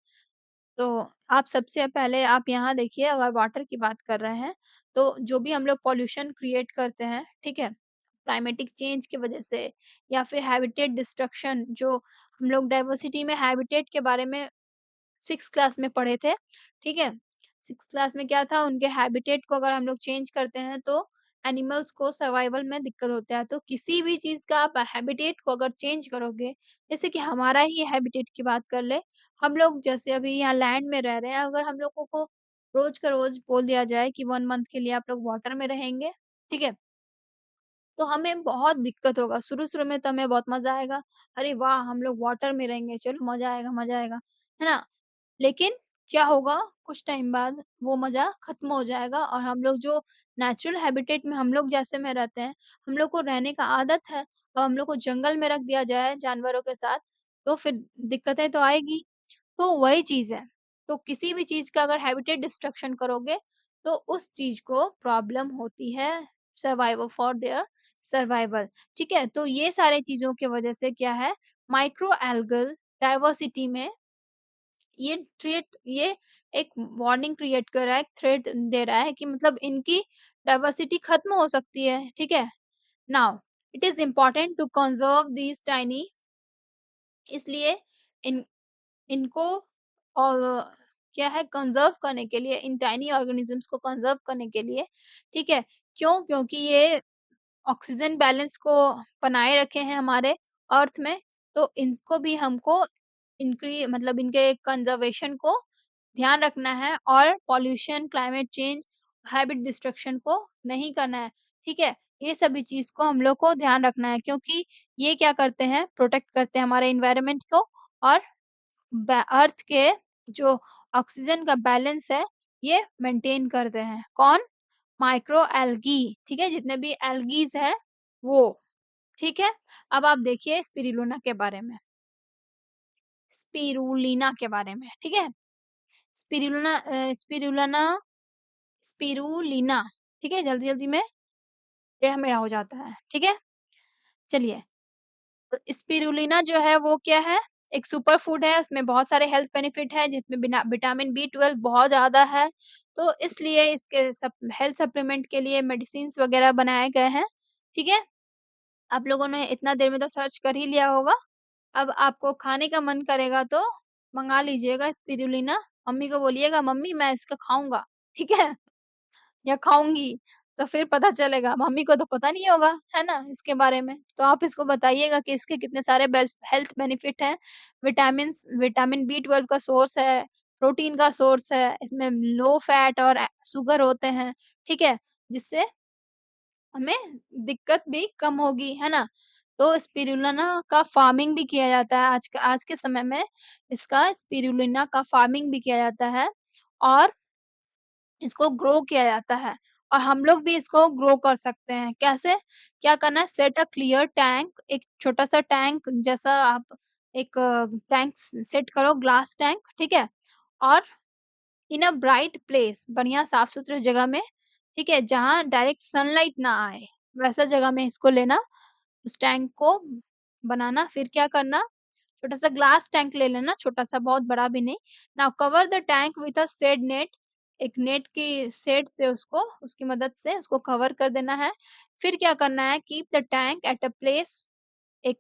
तो आप सबसे पहले आप यहाँ देखिए, अगर वाटर की बात कर रहे हैं, तो जो भी हम लोग पॉल्यूशन क्रिएट करते हैं, ठीक है? क्लाइमेटिक चेंज की वजह से या फिर हैबिटेट डिस्ट्रक्शन, जो हम लोग डाइवर्सिटी में हैबिटेट के बारे में 6th क्लास में पढ़े थे, ठीक है? 6th क्लास में क्या था, उनके हैबिटेट को अगर हम लोग चेंज करते हैं तो एनिमल्स को सर्वाइवल में दिक्कत होता है। तो किसी भी चीज़ का आप हैबिटेट को अगर चेंज करोगे, जैसे कि हमारा ही हैबिटेट की बात कर लें, हम लोग जैसे अभी यहाँ लैंड में रह रहे हैं, अगर हम लोगों को रोज़ का रोज़ बोल दिया जाए कि 1 मंथ के लिए आप लोग वाटर में रहेंगे, ठीक है? तो हमें बहुत दिक्कत होगा, शुरू-शुरू में तो हमें बहुत मज़ा आएगा, अरे वाह! हम लोग वाटर में रहेंगे, चलो मज़ा आएगा, है ना? लेकिन क्या होगा, कुछ टाइम बाद वो मज़ा खत्म हो जाएगा और हम लोग जो नेचुरल हैबिटेट में हम लोग जैसे में रहते हैं, हम लोग को रहने का आदत है, और हम लोग को जंगल में रख दिया जाए जानवरों के साथ, तो फिर दिक्कतें तो आएगी। तो वही चीज़ है। तो किसी भी चीज़ का अगर हैबिटेट डिस्ट्रक्शन करोगे, तो उस चीज़ को प्रॉब्लम होती है सर्वाइवल फॉर देयर सर्वाइवल, ठीक है? तो ये सारी चीज़ों की वजह से क्या है, माइक्रो एल्गल डाइवर्सिटी में ये एक वार्निंग क्रिएट कर रहा है, एक थ्रेट दे रहा है कि मतलब इनकी डाइवर्सिटी खत्म हो सकती है, ठीक है? Now it is important to conserve these tiny, इसलिए इन इनको और क्या है, कंज़र्व करने के लिए, इन टाइनी ऑर्गेनिज़म्स को कंज़र्व करने के लिए, ठीक है? क्यों? क्योंकि ये ऑक्सीजन बैलेंस को बनाए रखे हैं हमारे अर्थ में, तो इनको भी हमको इनकी मतलब इनके कंज़र्वेशन को ध्यान रखना है और pollution, climate change, habit destruction को नहीं करना है, ठीक है? ये सभी चीज़ को हम लोग को ध्यान रखना है क्योंकि ये क्या करते हैं, प्रोटेक्ट करते हैं हमारे एनवायरनमेंट को और अर्थ के जो ऑक्सीजन का बैलेंस है, ये मेंटेन करते हैं। कौन? माइक्रो एल्गी, ठीक है? जितने भी एल्गीज़ हैं, वो, ठीक है? अब आप देखिए स्पिरुलिना के बारे में, ठीक है? स्पिरुलिना, ठीक है? जल्दी-जल्दी में टेढ़ा-मेढ़ा हो जाता है, ठीक है? चलिए, तो स्पिरुलिना जो है वो क्या है? एक सुपर फूड है, इसमें बहुत सारे हेल्थ बेनिफिट है जिसमें बिना विटामिन बी 12 बहुत ज़्यादा है, तो इसलिए इसके हेल्थ सप्लीमेंट के लिए मेडिसिन्स वगैरह बनाए गए हैं, ठीक है? आप लोगों ने इतना देर में तो सर्च कर ही लिया होगा, अब आपको खाने का मन करेगा तो मँगा लीजिएगा स्पिरुलिना, मम्मी को बोलिएगा मम्मी मैं इसको खाऊँगा, ठीक है? या खाऊँगी, तो फिर पता चलेगा, मम्मी को तो पता नहीं होगा, है ना? इसके बारे में। तो आप इसको बताइएगा कि इसके कितने सारे हेल्थ बेनिफिट हैं, विटामिन बी 12 का सोर्स है, प्रोटीन का सोर्स है, इसमें लो फैट और शुगर होते हैं, ठीक है? जिससे हमें दिक्कत भी कम होगी, है ना? तो स्पिरुलिना का फार्मिंग भी किया जाता है आज के समय में इसका स्पिरुलिना का फार्मिंग भी किया जाता है और इसको ग्रो किया जाता है और हम लोग भी इसको ग्रो कर सकते हैं। कैसे? क्या करना है, सेट अ क्लियर टैंक, एक छोटा-सा टैंक जैसा आप एक टैंक स सेट करो, ग्लास टैंक, ठीक है? और इन अ ब्राइट प्लेस, बढ़िया साफ-सुथरे जगह में, ठीक है? जहाँ डायरेक्ट सनलाइट ना आए, वैसा जगह में इसको लेना, उस टैंक को बनाना, फिर क्या करना, छोटा-सा ग्लास टैंक ले लेना, छोटा-सा, बहुत बड़ा भी नहीं। Now cover the tank with a shade net, एक नेट की शेड से उसको उसकी मदद से उसको कवर कर देना है। फिर क्या करना है, keep the tank at a place, एक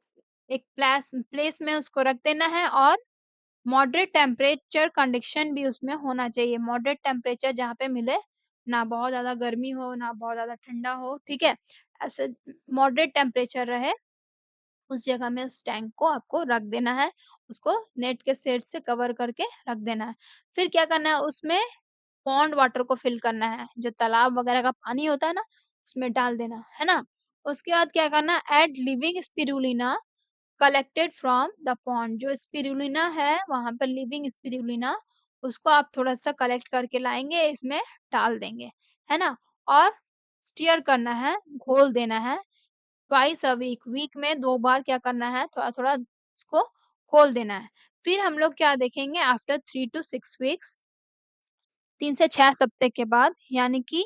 एक प्लेस में उसको रख देना है और मॉडरेट टेम्परेचर कंडीशन भी उसमें होना चाहिए। मॉडरेट टेम्परेचर जहाँ पे मिले, ना बहुत ज़्यादा गर्मी हो, ना बहुत ज़्यादा ठंडा हो, ठीक है? ऐसे मॉडरेट टेम्परेचर रहे, उस जगह में उस टैंक को आपको रख देना है, उसको नेट के शेड से कवर करके रख देना है। फिर क्या करना है, उसमें पॉन्ड वाटर को फिल करना है, जो तालाब वगैरह का पानी होता है ना, उसमें डाल देना, है ना? उसके बाद क्या करना है, add living spirulina collected from the pond, जो स्पिरुलिना है, वहाँ पर लिविंग स्पिरुलिना, उसको आप थोड़ा-सा कलेक्ट करके लाएँगे, इसमें डाल देंगे, है ना? और स्टीयर करना है, घोल देना है ट्वाइस अ वीक, वीक में 2 बार क्या करना है, थोड़ा-थोड़ा उसको खोल देना है। फिर हम लोग क्या देखेंगे, आफ्टर 3 टू 6 वीक्स, 3 से 6 हफ्ते के बाद, यानी कि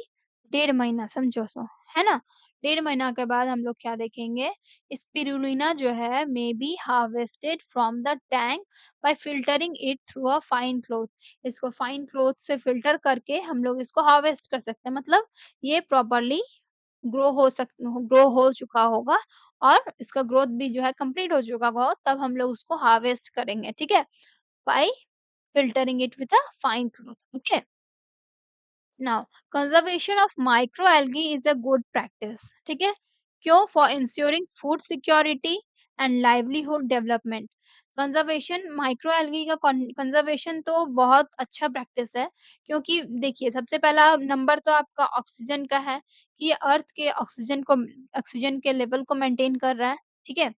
डेढ़ महीना समझो सो, है ना? डेढ़ महीना के बाद हम लोग क्या देखेंगे, स्पिरुलिना जो है may be harvested from the tank bye filtering it through a fine cloth. इसको फाइन क्लॉथ से फ़िल्टर करके हम लोग इसको हार्वेस्ट कर सकते हैं। मतलब ये प्रॉपर्ली ग्रो हो चुका होगा और इसका ग्रोथ भी जो है कंप्लीट हो चुका होगा, तब हम लोग उसको हार्वेस्ट करेंगे, ठीक है? By filtering it with a fine cloth. Okay. Now, conservation of microalgae is a good practice. ठीक है? क्यों? For ensuring food security and livelihood development. Conservation micro algae का कंज़र्वेशन तो बहुत अच्छा प्रैक्टिस है, क्योंकि देखिए सबसे पहला नंबर तो आपका ऑक्सीजन का है, कि ये अर्थ के ऑक्सीजन के लेवल को मेंटेन कर रहा है, ठीक है?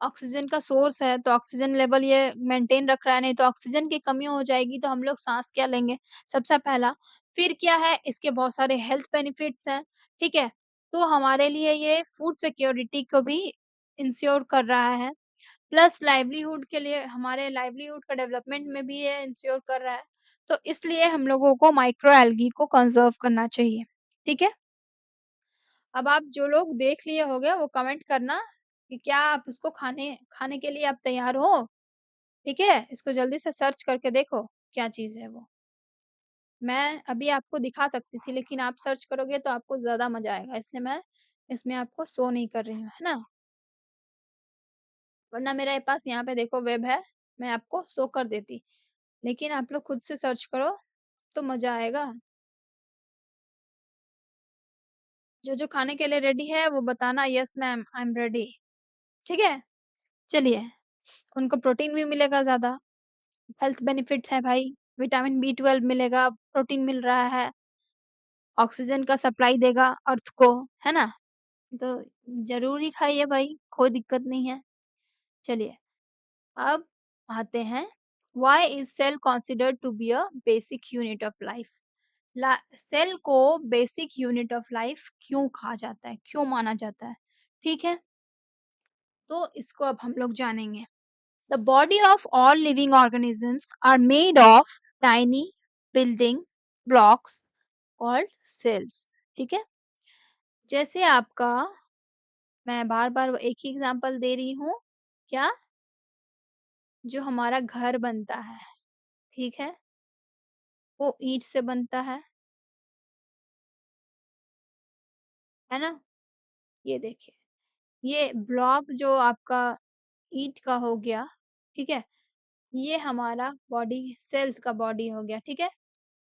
ऑक्सीजन का सोर्स है, तो ऑक्सीजन लेवल ये मेंटेन रख रहा है, नहीं तो ऑक्सीजन की कमी हो जाएगी तो हम लोग साँस क्या लेंगे, सबसे पहला। फिर क्या है, इसके बहुत सारे हेल्थ बेनिफिट्स हैं, ठीक है? तो हमारे लिए ये फूड सिक्योरिटी को भी इंश्योर कर रहा है, प्लस लाइवलीहुड के लिए हमारे लाइवलीहुड का डेवलपमेंट में भी ये इंश्योर कर रहा है। तो इसलिए हम लोगों को माइक्रो एल्गी को कंज़र्व करना चाहिए, ठीक है? अब आप जो लोग देख लिए होंगे वो कमेंट करना कि क्या आप उसको खाने खाने के लिए आप तैयार हो? ठीक है? इसको जल्दी से सर्च करके देखो, क्या चीज़ है वो। मैं अभी आपको दिखा सकती थी लेकिन आप सर्च करोगे तो आपको ज़्यादा मज़ा आएगा, इसलिए मैं इसमें आपको शो नहीं कर रही हूँ, है ना? वरना मेरे पास यहाँ पे देखो वेब है, मैं आपको शो कर देती। लेकिन आप लोग खुद से सर्च करो तो मज़ा आएगा। जो खाने के लिए रेडी है वो बताना yes ma'am I am ready, ठीक है? चलिए, उनको प्रोटीन भी मिलेगा ज़्यादा। हेल्थ बेनिफिट्स हैं भाई, विटामिन बी 12 मिलेगा, प्रोटीन मिल रहा है, ऑक्सीजन का सप्लाई देगा अर्थ को, है ना? तो ज़रूर ही खाइए भाई, कोई दिक्कत नहीं है। चलिए, अब आते हैं why is cell considered to be a basic unit of life? ला सेल को बेसिक यूनिट ऑफ लाइफ क्यों कहा जाता है? क्यों माना जाता है? ठीक है? तो इसको अब हम लोग जानेंगे। The body of all living organisms are made of tiny building blocks called cells. ठीक है? जैसे आपका मैं बार-बार एक ही एग्जांपल दे रही हूँ, क्या? जो हमारा घर बनता ठीक है? वो ईंट से बनता है ना? ये देखिए, ये ब्लॉक जो आपका ईंट का हो गया, ठीक है? ये हमारा बॉडी सेल्स का बॉडी हो गया, ठीक है?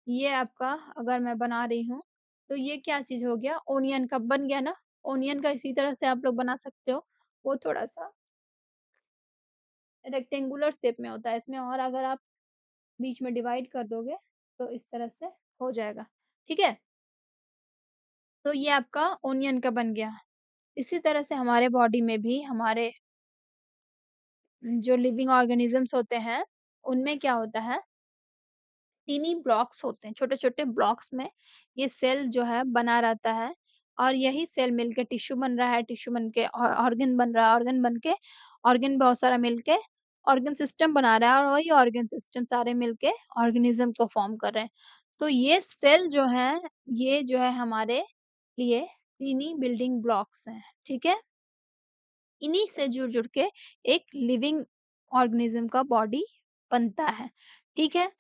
ये आपका अगर मैं बना रही हूँ, तो ये क्या चीज़ हो गया, ओनियन का बन गया ना? ओनियन का इसी तरह से आप लोग बना सकते हो। वो थोड़ा-सा रेक्टेंगुलर शेप में होता है, इसमें और अगर आप बीच में डिवाइड कर दोगे, तो इस तरह से हो जाएगा, ठीक है? तो ये आपका ओनियन का बन गया। इसी तरह से हमारे बॉडी में भी हमारे जो लिविंग ऑर्गेनिज़म्स होते हैं, उनमें क्या होता है, टीनी ब्लॉक्स होते हैं, छोटे-छोटे ब्लॉक्स में ये सेल जो है बना रहता है और यही सेल मिलके टिश्यू बन रहा है, टिश्यू बन के ऑर्गन बन रहा है, ऑर्गन बन के ऑर्गन बहुत सारा मिलके ऑर्गन सिस्टम बना रहा है और वही ऑर्गन सिस्टम सारे मिलके ऑर्गेनिज़्म को फ़ॉर्म कर रहे हैं। तो ये सेल जो हैं, ये जो है हमारे लिए टीनी बिल्डिंग ब्लॉक्स हैं, ठीक है? इन्हीं से जुड़-जुड़ के एक लिविंग ऑर्गेनिज्म का बॉडी बनता है, ठीक है?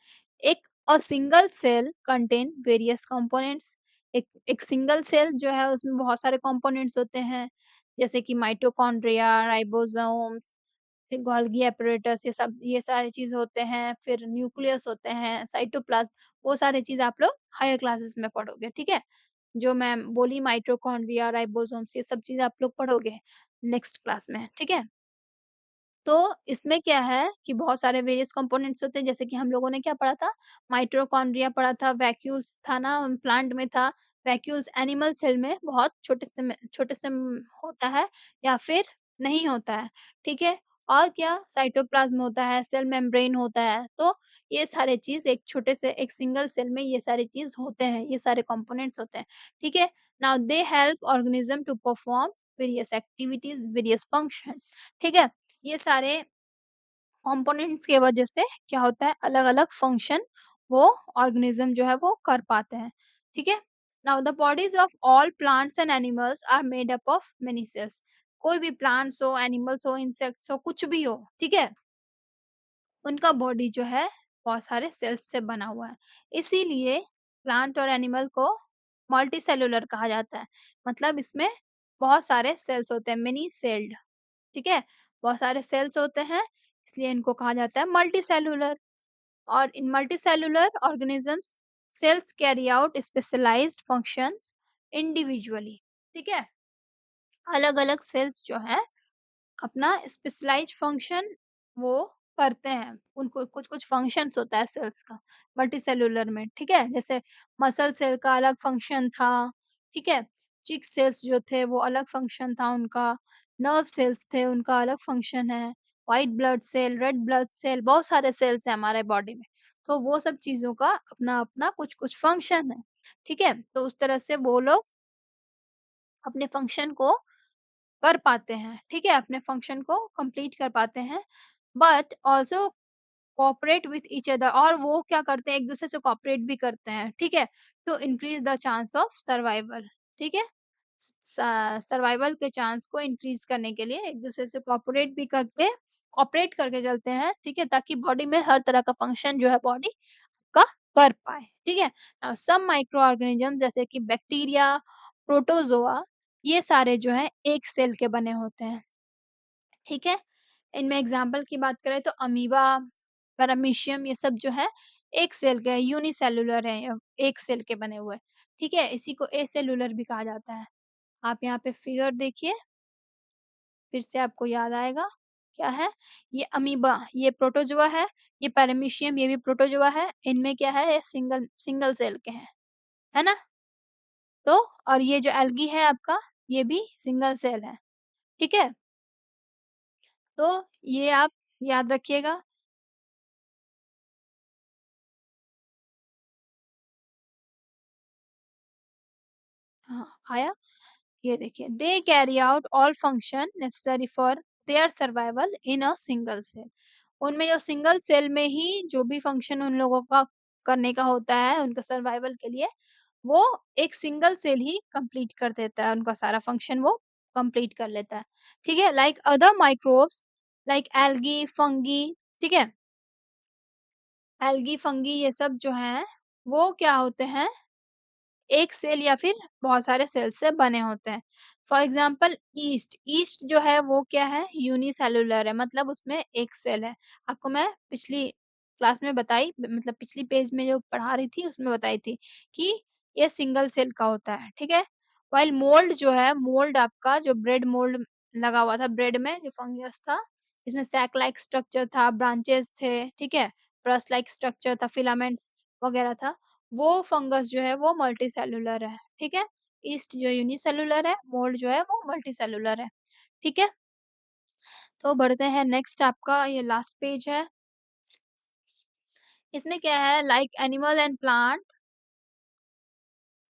एक a single cell contain various components. एक सिंगल सेल जो है उसमें बहुत सारे कंपोनेंट्स होते हैं, जैसे कि माइटोकॉन्ड्रिया, राइबोसोम्स, फिर गोल्गी एपैरेटस, ये सारी चीज़ होते हैं, फिर न्यूक्लियस होते हैं, साइटोप्लाज़्म, वो सारी चीज़ आप लोग हायर क्लासेस में पढ़ोगे, ठीक है? जो मैं बोली माइटोकॉन्ड्रिया, राइबोसोम्स, ये सब चीज़ आप लोग पढ़ोगे नेक्स्ट क्लास में, ठीक है? तो इसमें क्या है कि बहुत सारे वेरियस कंपोनेंट्स होते हैं, जैसे कि हम लोगों ने क्या पढ़ा था, माइटोकॉन्ड्रिया पढ़ा था, वैक्यूल्स था ना, प्लांट में था, वैक्यूल्स एनिमल सेल में बहुत छोटे से होता है या फिर नहीं होता है, ठीक है? और क्या साइटोप्लाज़्म होता है, सेल मेम्ब्रेन होता है, तो ये सारे चीज़ एक छोटे से एक सिंगल सेल में ये सारी चीज़ होते हैं, ये सारे कंपोनेंट्स होते हैं, ठीक है? Now they help organism to perform various activities, various function, ठीक है? ये सारे कंपोनेंट्स की वजह से क्या होता है, अलग-अलग फंक्शन वो ऑर्गेनिज्म जो है वो कर पाते हैं, ठीक है? Now the bodies of all plants and animals are made up of many cells. कोई भी प्लांट्स हो, एनिमल्स हो, इंसेक्ट्स हो, कुछ भी हो, ठीक है? उनका बॉडी जो है बहुत सारे सेल्स से बना हुआ है। इसीलिए प्लांट और एनिमल को मल्टी सेल्युलर कहा जाता है। मतलब इसमें बहुत सारे सेल्स होते हैं, मेनी सेल्ड। ठीक है? बहुत सारे सेल्स होते हैं, इसलिए इनको कहा जाता है मल्टीसेल्युलर। और इन multicellular organisms, cells carry out specialised functions individually. ठीक है? अलग-अलग सेल्स जो हैं, अपना स्पेशलाइज्ड फंक्शन वो करते हैं। उनको कुछ-कुछ फंक्शंस होता है सेल्स का, मल्टीसेलुलर में, ठीक है? जैसे मसल सेल का अलग फंक्शन था, ठीक है? चिक सेल्स जो थे वो अलग फंक्शन था उनका, नर्व सेल्स थे उनका अलग फंक्शन है, white blood cell, red blood cell, बहुत सारे सेल्स हैं हमारे बॉडी में। तो वो सब चीज़ों का अपना-अपना कुछ-कुछ फंक्शन है, ठीक है? तो उस तरह से वो लोग अपने फंक्शन को कर पाते हैं, ठीक है? अपने फंक्शन को कंप्लीट कर पाते हैं, but also cooperate with each other और वो क्या करते हैं एक-दूसरे से कोऑपरेट भी करते हैं, ठीक है? To increase the chance of survival, ठीक है? सर्वाइवल के चांस को इंक्रीज़ करने के लिए एक-दूसरे से कोऑपरेट करके चलते हैं, ठीक है? ताकि बॉडी में हर तरह का फंक्शन जो है बॉडी का कर पाए, ठीक है? सम माइक्रो ऑर्गेनिज़्म जैसे कि बैक्टीरिया, प्रोटोज़ोआ ये सारे जो हैं एक सेल के बने होते हैं, ठीक है? इनमें एग्ज़ाम्पल की बात करें तो अमीबा, पैरामीशियम ये सब जो है एक सेल के हैं, यूनिसेलुलर हैं एक सेल के बने हुए, ठीक है? इसी को एसेलुलर भी कहा जाता है। आप यहाँ पे फिगर देखिए, फिर से आपको याद आएगा, क्या है? ये अमीबा, ये प्रोटोज़ोआ ये पैरामीशियम ये भी प्रोटोज़ोआ है, इनमें क्या है ये सिंगल सिंगल सेल के हैं, है ना? तो और ये जो एल्गी है आपका, ये भी सिंगल सेल है, ठीक है? तो ये आप याद रखिएगा। हाँ, आया? ये देखिए, they carry out all function necessary for their survival in a single cell. उनमें जो सिंगल सेल में ही जो भी फंक्शन उन लोगों का करने का होता है उनका सर्वाइवल के लिए, वो एक सिंगल सेल ही कंप्लीट कर देता है, उनका सारा फंक्शन वो कंप्लीट कर लेता है। ठीक है? Like other microbes like algae, fungi, ठीक है? एल्गी, फंगी ये सब जो हैं, वो क्या होते हैं एक सेल या फिर बहुत सारे सेल से बने होते हैं। फॉर एग्ज़ाम्पल यीस्ट, यीस्ट जो है वो क्या है यूनिसेलुलर है मतलब उसमें एक सेल है। आपको मैं पिछली क्लास में बताई मतलब पिछली पेज में जो पढ़ा रही थी उसमें बताई थी कि ये सिंगल सेल का होता है, ठीक है? व्हाइल मोल्ड जो है मोल्ड आपका जो ब्रेड मोल्ड लगा हुआ था ब्रेड में जो फंगस था, इसमें सैक लाइक स्ट्रक्चर था, ब्रांचेज़ थे, ठीक है? ब्रश लाइक स्ट्रक्चर था, फिलामेंट्स वगैरह था। वो फंगस जो है वो मल्टीसेलुलर है, ठीक है? यीस्ट जो यूनिसेलुलर है, मोल्ड जो है वो मल्टीसेलुलर है, ठीक है? तो बढ़ते हैं नेक्स्ट आपका ये लास्ट पेज है। इसमें क्या है like animal and plant,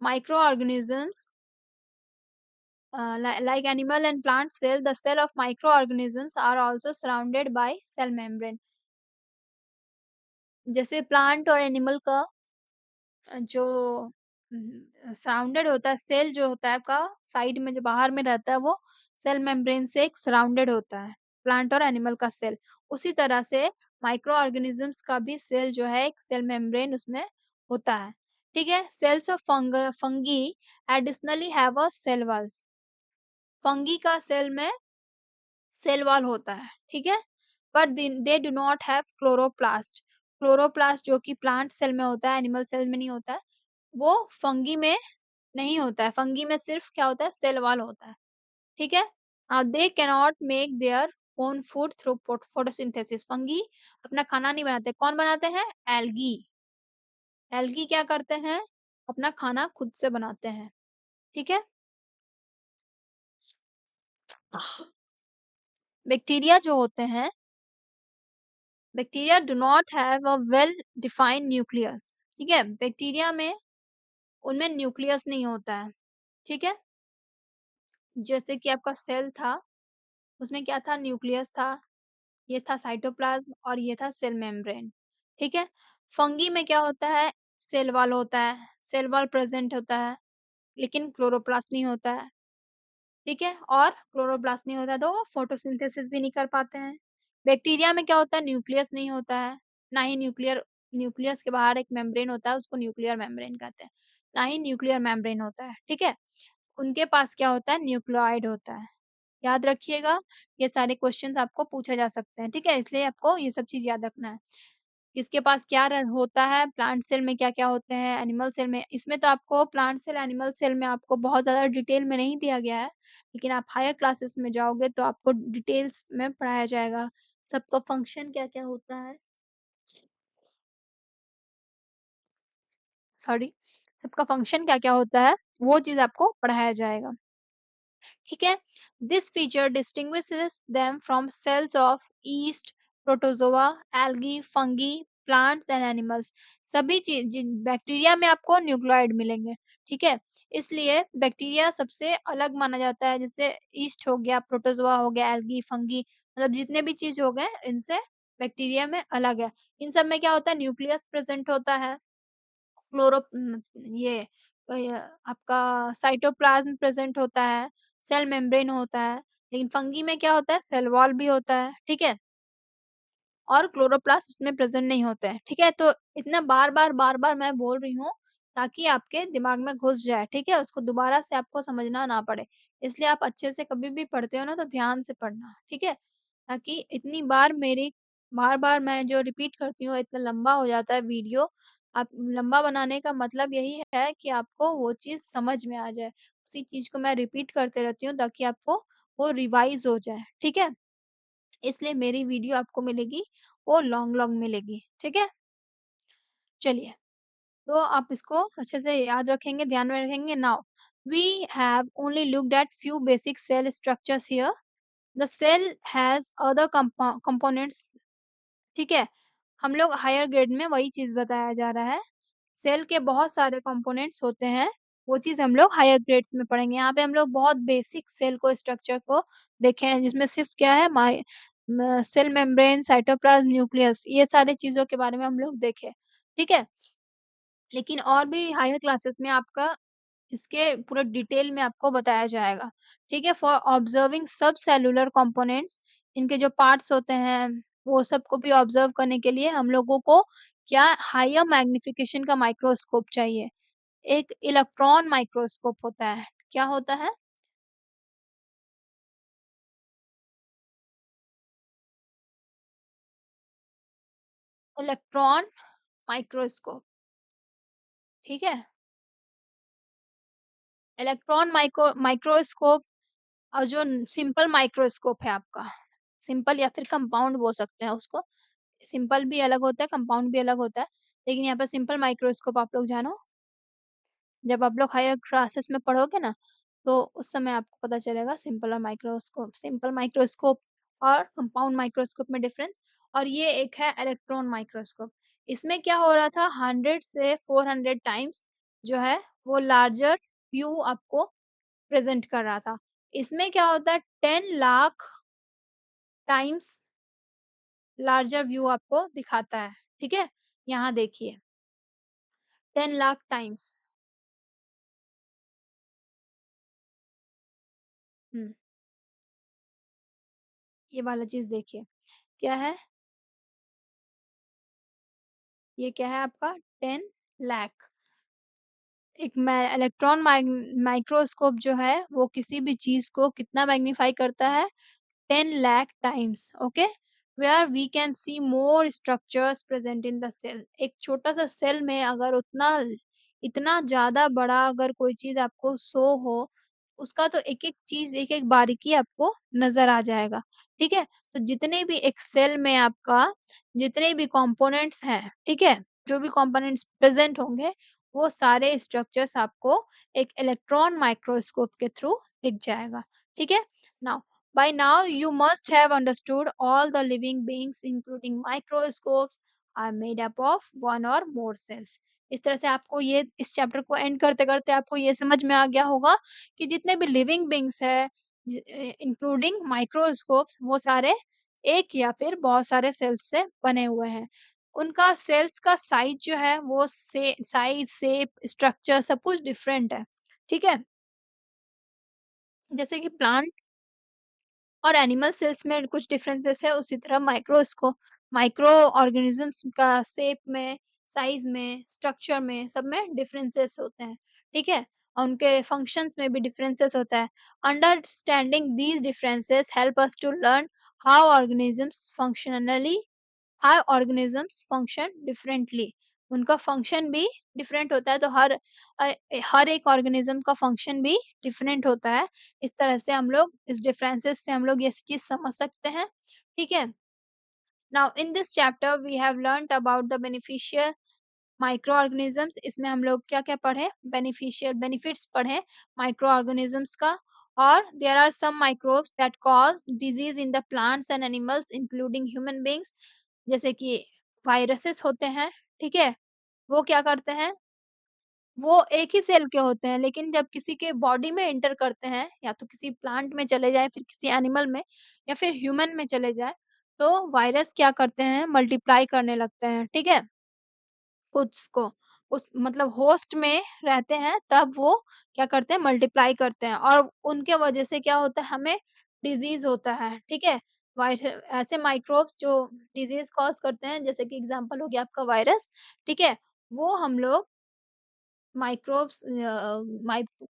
micro organisms like animal and plant cell, the cell of microorganisms are also surrounded by cell membrane. जैसे प्लांट और एनिमल का जो सराउंडेड होता है सेल जो होता है आपका साइड में जो बाहर में रहता है वो सेल मेम्ब्रेन से एक सराउंडेड होता है प्लांट और एनिमल का सेल उसी तरह से माइक्रो ऑर्गेनिजम्स का भी सेल जो है एक सेल मेम्ब्रेन उसमें होता है ठीक है cells of fungi additionally have a cell walls fungi का सेल में सेल वॉल होता है ठीक है but they do not have chloroplast chloroplast जो कि प्लांट सेल में होता है एनिमल सेल में नहीं होता है वो फंगी में नहीं होता है, फंगी में सिर्फ़ क्या होता है सेल वॉल होता है, ठीक है? They cannot make their own food through photosynthesis fungi अपना खाना नहीं बनाते, कौन बनाते हैं? एल्गी। एल्गी क्या करते हैं? अपना खाना खुद से बनाते हैं, ठीक है? बैक्टीरिया जो होते हैं, bacteria do not have a well defined nucleus, ठीक है? बैक्टीरिया में उनमें न्यूक्लियस नहीं होता है, ठीक है? जैसे कि आपका सेल था, उसमें क्या था? न्यूक्लियस था। ये था साइटोप्लाज्म और ये था सेल मेम्ब्रेन, ठीक है? फंगी में क्या होता है? सेल वॉल होता है, सेल वॉल प्रेज़ेंट होता है, लेकिन क्लोरोप्लास्ट नहीं होता है, ठीक है? और क्लोरोप्लास्ट नहीं होता है तो वो फोटोसिंथेसिस भी नहीं कर पाते हैं। बैक्टीरिया में क्या होता है? न्यूक्लियस नहीं होता है, ना ही न्यूक्लियस के बाहर एक मेम्ब्रेन होता है, उसको न्यूक्लियर मेम्ब्रेन कहते हैं, ना ही न्यूक्लियर मेम्ब्रेन होता है, ठीक है? उनके पास क्या होता है? न्यूक्लियोइड होता है। याद रखिएगा, ये सारे क्वेश्चन्स आपको पूछे जा सकते हैं, ठीक है? इसलिए आपको ये सब चीज़ याद रखना है। किसके पास क्या र होता है, प्लांट सेल में क्या-क्या होते हैं, एनिमल सेल में इसमें तो आपको प्लांट सेल, एनिमल सेल में आपको बहुत ज़्यादा डिटेल में नहीं दिया गया है, लेकिन आप हायर क्लासेस में जाओगे तो आपको डिटेल्स में पढ़ाया जाएगा। सबका फंक्शन क्या-क्या होता है, सॉरी, सबका फंक्शन क्या-क्या होता है, वो चीज़ आपको पढ़ाया जाएगा। ठीक है? This feature distinguishes them from cells of yeast, protozoa, algae, fungi, plants and animals. सभी चीज बैक्टीरिया में आपको न्यूक्लियोइड मिलेंगे। ठीक है? इसलिए बैक्टीरिया सबसे अलग माना जाता है। जैसे यीस्ट हो गया, प्रोटोजोआ हो गया, एल्गी, फंगी, मतलब जितने भी चीज हो गए इनसे बैक्टीरिया में अलग है। इन सब में क्या होता है, न्यूक्लियस प्रेजेंट होता है, क्लोरो ये आपका साइटोप्लाज्म प्रेजेंट होता है, सेल मेम्ब्रेन होता है, लेकिन फंगी में क्या होता है, सेल वॉल भी होता है, ठीक है? और क्लोरोप्लास्ट इसमें प्रेजेंट नहीं होते हैं, ठीक है? तो इतना बार-बार मैं बोल रही हूँ ताकि आपके दिमाग में घुस जाए, ठीक है? उसको दोबारा से आपको समझना ना पड़े। इसलिए आप अच्छे से कभी भी पढ़ते हो ना तो ध्यान से पढ़ना, ठीक है? ताकि इतनी बार मेरी बार-बार मैं जो रिपीट करती हूँ इतना लंबा हो जाता है वीडियो। आप लंबा बनाने का मतलब यही है कि आपको वो चीज़ समझ में आ जाए। उसी चीज़ को मैं रिपीट करते रहती हूँ ताकि आपको वो रिवाइज़ हो जाए, ठीक है? इसलिए मेरी वीडियो आपको मिलेगी, वो लॉन्ग लॉन्ग मिलेगी, ठीक है? चलिए, तो आप इसको अच्छे से याद रखेंगे, ध्यान में रखेंगे। Now we have only looked at few basic cell structures here. The cell has other components, ठीक है? हम लोग हायर ग्रेड में वही चीज़ बताया जा रहा है। सेल के बहुत सारे कंपोनेंट्स होते हैं, वो चीज़ हम लोग हायर ग्रेड्स में पढ़ेंगे। यहाँ पे हम लोग बहुत बेसिक सेल को स्ट्रक्चर को देखे हैं, जिसमें सिर्फ़ क्या है, सेल मेम्ब्रेन, साइटोप्लाज्म, न्यूक्लियस, ये सारी चीज़ों के बारे में हम लोग देखे, ठीक है? लेकिन और भी हायर क्लासेस में आपका इसके पूरे डिटेल में आपको बताया जाएगा, ठीक है? फॉर ऑब्जर्विंग सब सेलुलर कंपोनेंट्स, इनके जो पार्ट्स होते हैं, वो सबको भी ऑब्जर्व करने के लिए हम लोगों को क्या हायर मैग्निफिकेशन का माइक्रोस्कोप चाहिए। एक इलेक्ट्रॉन माइक्रोस्कोप होता है। क्या होता है? इलेक्ट्रॉन माइक्रोस्कोप, ठीक है? इलेक्ट्रॉन माइक्रोस्कोप और जो सिंपल माइक्रोस्कोप है आपका, सिंपल या फिर कंपाउंड बोल सकते हैं उसको। सिंपल भी अलग होता है, कंपाउंड भी अलग होता है। लेकिन यहाँ पे सिंपल माइक्रोस्कोप आप लोग जानो, जब आप लोग हायर क्लासेस में पढ़ोगे ना, तो उस समय आपको पता चलेगा सिंपल माइक्रोस्कोप और कंपाउंड माइक्रोस्कोप में डिफरेंस। और ये एक है इलेक्ट्रॉन माइक्रोस्कोप। इसमें क्या हो रहा था, 100 से 400 टाइम्स जो है वो लार्जर व्यू आपको प्रेज़ेंट कर रहा था। इसमें क्या होता है, 10 लाख टाइम्स लार्जर व्यू आपको दिखाता है, ठीक है? यहाँ देखिए, 10 लाख टाइम्स। हुँ, ये वाला चीज़ देखिए, क्या है? ये क्या है आपका, 10 लाख। एक इलेक्ट्रॉन माइक्रोस्कोप जो है वो किसी भी चीज़ को कितना मैग्नीफाई करता है, 10 lakh times, okay, where we can see more structures present in the cell। एक छोटा सा सेल में अगर उतना इतना ज़्यादा बड़ा अगर कोई चीज़ आपको शो हो, उसका तो एक-एक चीज़, एक-एक बारीकी आपको नज़र आ जाएगा, ठीक है? तो जितने भी एक सेल में आपका जितने भी कंपोनेंट्स हैं, ठीक है? जो भी कंपोनेंट्स प्रेज़ेंट होंगे, वो सारे स्ट्रक्चर्स आपको एक इलेक्ट्रॉन माइक्रोस्कोप के थ्रू दिख जाएगा, ठीक है? Now by now, you must have understood all the living beings, including microscopes, are made up of one or more cells। इस तरह से आपको ये इस चैप्टर को एंड करते-करते आपको ये समझ में आ गया होगा कि जितने भी लिविंग बीइंग्स हैं, इंक्लूडिंग माइक्रोस्कोप्स, वो सारे एक या फिर बहुत सारे सेल्स से बने हुए हैं। उनका सेल्स का साइज़ जो है वो साइज़, शेप, स्ट्रक्चर सब कुछ डिफरेंट है। ठीक है? जैसे कि प्लांट और एनिमल सेल्स में कुछ डिफरेंसेस है, उसी तरह माइक्रो ऑर्गेनिज़म्स का शेप में, साइज़ में, स्ट्रक्चर में, सब में डिफरेंसेस होते हैं, ठीक है? और उनके फंक्शंस में भी डिफरेंसेस होता है। Understanding these differences help us to learn how organisms functionly how organisms function differently. उनका फंक्शन भी डिफरेंट होता है, तो हर एक ऑर्गेनिज्म का फंक्शन भी डिफरेंट होता है। इस तरह से हम लोग इस डिफरेंसेस से हम लोग ये चीज़ समझ सकते हैं, ठीक है? Now in this chapter we have learned about the beneficial micro organisms. इसमें हम लोग क्या-क्या पढ़े? बेनिफिशियल बेनिफिट्स पढ़े माइक्रो ऑर्गेनिजम्स का। और there are some microbes that cause disease in the plants and animals including human beings. जैसे कि वायरसेस होते हैं, ठीक है? वो क्या करते हैं? वो एक ही सेल के होते हैं, लेकिन जब किसी के बॉडी में एंटर करते हैं, या तो किसी प्लांट में चले जाएँ, फिर किसी एनिमल में या फिर ह्यूमन में चले जाएँ, तो वायरस क्या करते हैं? मल्टीप्लाई करने लगते हैं, ठीक है? खुद को उस मतलब होस्ट में रहते हैं, तब वो क्या करते हैं? मल्टीप्लाई करते हैं और उनके वजह से क्या होता है? हमें डिज़ीज़ होता है, ठीक है? वाइस ऐसे माइक्रोब्स जो डिज़ीज़ कॉज़ करते हैं, जैसे कि एग्ज़ाम्पल हो गया आपका वायरस, ठीक है? वो हम लोग माइक्रोब्स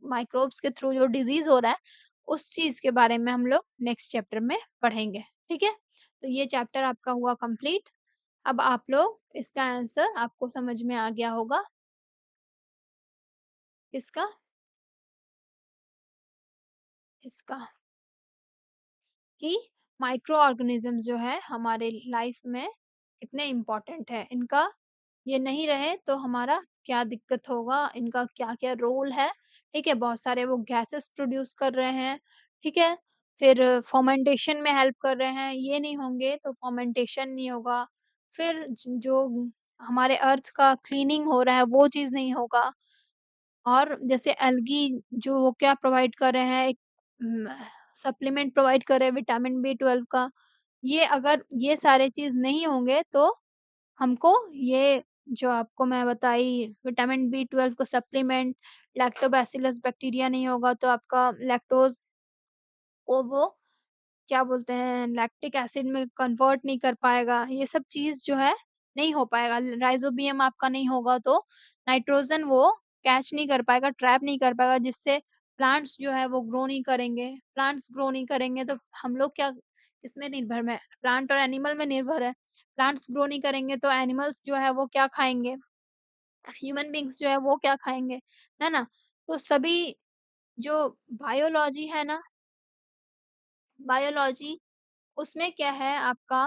माइक्रोब्स के थ्रू जो डिज़ीज़ हो रहा है, उस चीज़ के बारे में हम लोग नेक्स्ट चैप्टर में पढ़ेंगे, ठीक है? तो ये चैप्टर आपका हुआ कंप्लीट। अब आप लोग इसका आंसर आपको समझ में आ गया होगा, इसका इसका कि माइक्रो ऑर्गेनिज़्म जो है हमारे लाइफ में कितने इम्पोर्टेंट है। इनका ये नहीं रहे तो हमारा क्या दिक्कत होगा, इनका क्या-क्या रोल है, ठीक है? बहुत सारे वो गैसेस प्रोड्यूस कर रहे हैं, ठीक है? फिर फर्मेंटेशन में हेल्प कर रहे हैं, ये नहीं होंगे तो फर्मेंटेशन नहीं होगा। फिर ज जो हमारे अर्थ का क्लीनिंग हो रहा है, वो चीज़ नहीं होगा। और जैसे एल्गी जो वो क्या प्रोवाइड कर रहे हैं, एक सप्लीमेंट प्रोवाइड कर रहे हैं विटामिन बी 12 का। ये अगर ये सारे चीज़ नहीं होंगे तो हमको ये जो आपको मैं बताई विटामिन बी 12 का सप्लीमेंट, लैक्टोबैसिलस बैक्टीरिया नहीं होगा तो आपका लैक्टोज़ को वो क्या बोलते हैं लैक्टिक एसिड में कन्वर्ट नहीं कर पाएगा। ये सब चीज़ जो है नहीं हो पाएगा। राइज़ोबियम आपका नहीं होगा तो नाइट्रोजन वो कैच नहीं कर पाएगा, ट्रैप नहीं कर पाएगा, जिससे प्लांट्स जो है वो ग्रो नहीं करेंगे। प्लांट्स ग्रो नहीं करेंगे तो हम लोग क्या किसमें निर्भर में प्लांट और एनिमल में निर्भर है। प्लांट्स ग्रो नहीं करेंगे तो एनिमल्स जो है वो क्या खाएँगे? ह्यूमन बीइंग्स जो है वो क्या खाएँगे, है ना? तो सभी जो बायोलॉजी है ना, बायोलॉजी उसमें क्या है आपका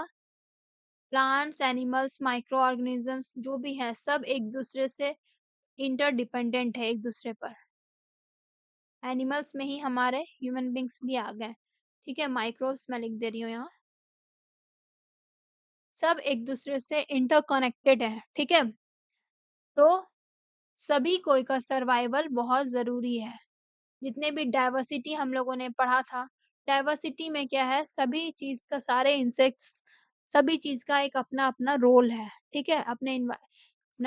प्लांट्स, एनिमल्स, माइक्रो ऑर्गेनिज़म्स जो भी हैं सब एक-दूसरे से इंटरडिपेंडेंट है एक-दूसरे पर। एनिमल्स में ही हमारे ह्यूमन बीइंग्स भी आ गए, ठीक है? माइक्रोब्स मैं लिख दे रही हूँ यहाँ। सब एक-दूसरे से इंटरकनेक्टेड है, ठीक है? तो सभी कोई का सर्वाइवल बहुत ज़रूरी है। जितने भी डाइवर्सिटी हम लोगों ने पढ़ा था, डाइवर्सिटी में क्या है सभी चीज़ का सारे इंसेक्ट्स सभी चीज़ का एक अपना-अपना रोल है, ठीक है? अपना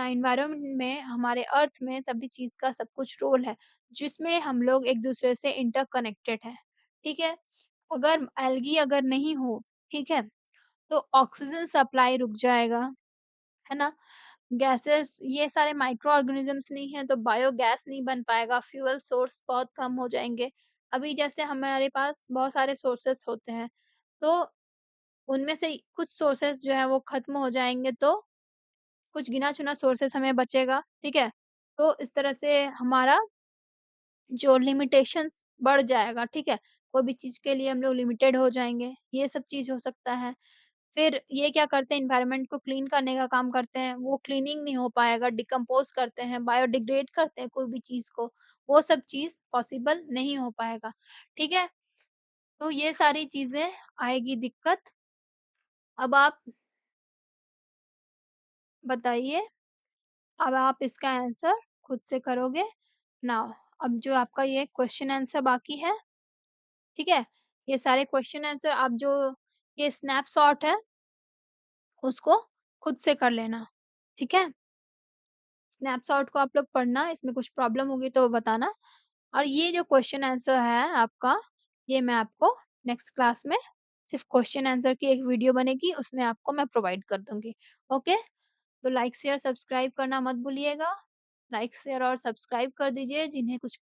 एनवायरनमेंट में हमारे अर्थ में सभी चीज़ का सब कुछ रोल है, जिसमें हम लोग एक-दूसरे से इंटरकनेक्टेड हैं, ठीक है? अगर एल्गी अगर नहीं हो, ठीक है? तो ऑक्सीजन सप्लाई रुक जाएगा, है ना? गैसेस ये सारे माइक्रो ऑर्गेनिजम्स नहीं हैं तो बायोगैस नहीं बन पाएगा, फ्यूल सोर्स बहुत कम हो जाएँगे। अभी जैसे हमारे पास बहुत सारे सोर्सेस होते हैं, तो उनमें से कुछ सोर्सेस जो है वो खत्म हो जाएँगे तो कुछ गिना-चुना सोर्सेस हमें बचेगा, ठीक है? तो इस तरह से हमारा जो लिमिटेशंस बढ़ जाएगा, ठीक है? कोई भी चीज़ के लिए हम लोग लिमिटेड हो जाएँगे, ये सब चीज़ हो सकता है। फिर ये क्या करते हैं एनवायरनमेंट को क्लीन करने का काम करते हैं, वो क्लीनिंग नहीं हो पाएगा, डिकम्पोज़ करते हैं, बायोडिग्रेड करते हैं कोई भी चीज़ को, वो सब चीज़ पॉसिबल नहीं हो पाएगा, ठीक है? तो ये सारी चीज़ें आएगी दिक्कत। अब आप बताइए, अब आप इसका आंसर खुद से करोगे। नाउ अब जो आपका ये क्वेश्चन आंसर बाकी है, ठीक है? ये सारे क्वेश्चन आंसर आप जो ये स्नैपशॉट है, उसको खुद से कर लेना, ठीक है? स्नैपशॉट को आप लोग पढ़ना, इसमें कुछ प्रॉब्लम होगी तो बताना। और ये जो क्वेश्चन आंसर है आपका, ये मैं आपको नेक्स्ट क्लास में सिर्फ़ क्वेश्चन आंसर की एक वीडियो बनेगी, उसमें आपको मैं प्रोवाइड कर दूँगी। ओके? तो लाइक, शेयर, सब्सक्राइब करना मत भूलिएगा। लाइक, शेयर और सब्सक्राइब कर दीजिए। जिन्हें कुछ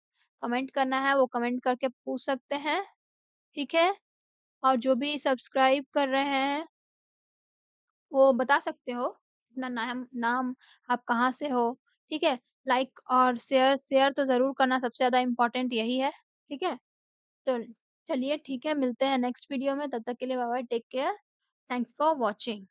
कमेंट करना है, वो कमेंट करके पूछ सकते हैं, ठीक है? और जो भी सब्सक्राइब कर रहे हैं वो बता सकते हो, अपना नाम नाम आप कहाँ से हो, ठीक है? लाइक और शेयर शेयर तो ज़रूर करना सबसे ज़्यादा इम्पोर्टेंट यही है, ठीक है? तो चलिए ठीक है, मिलते हैं नेक्स्ट वीडियो में, तब तक के लिए bye bye, take care, thanks for watching.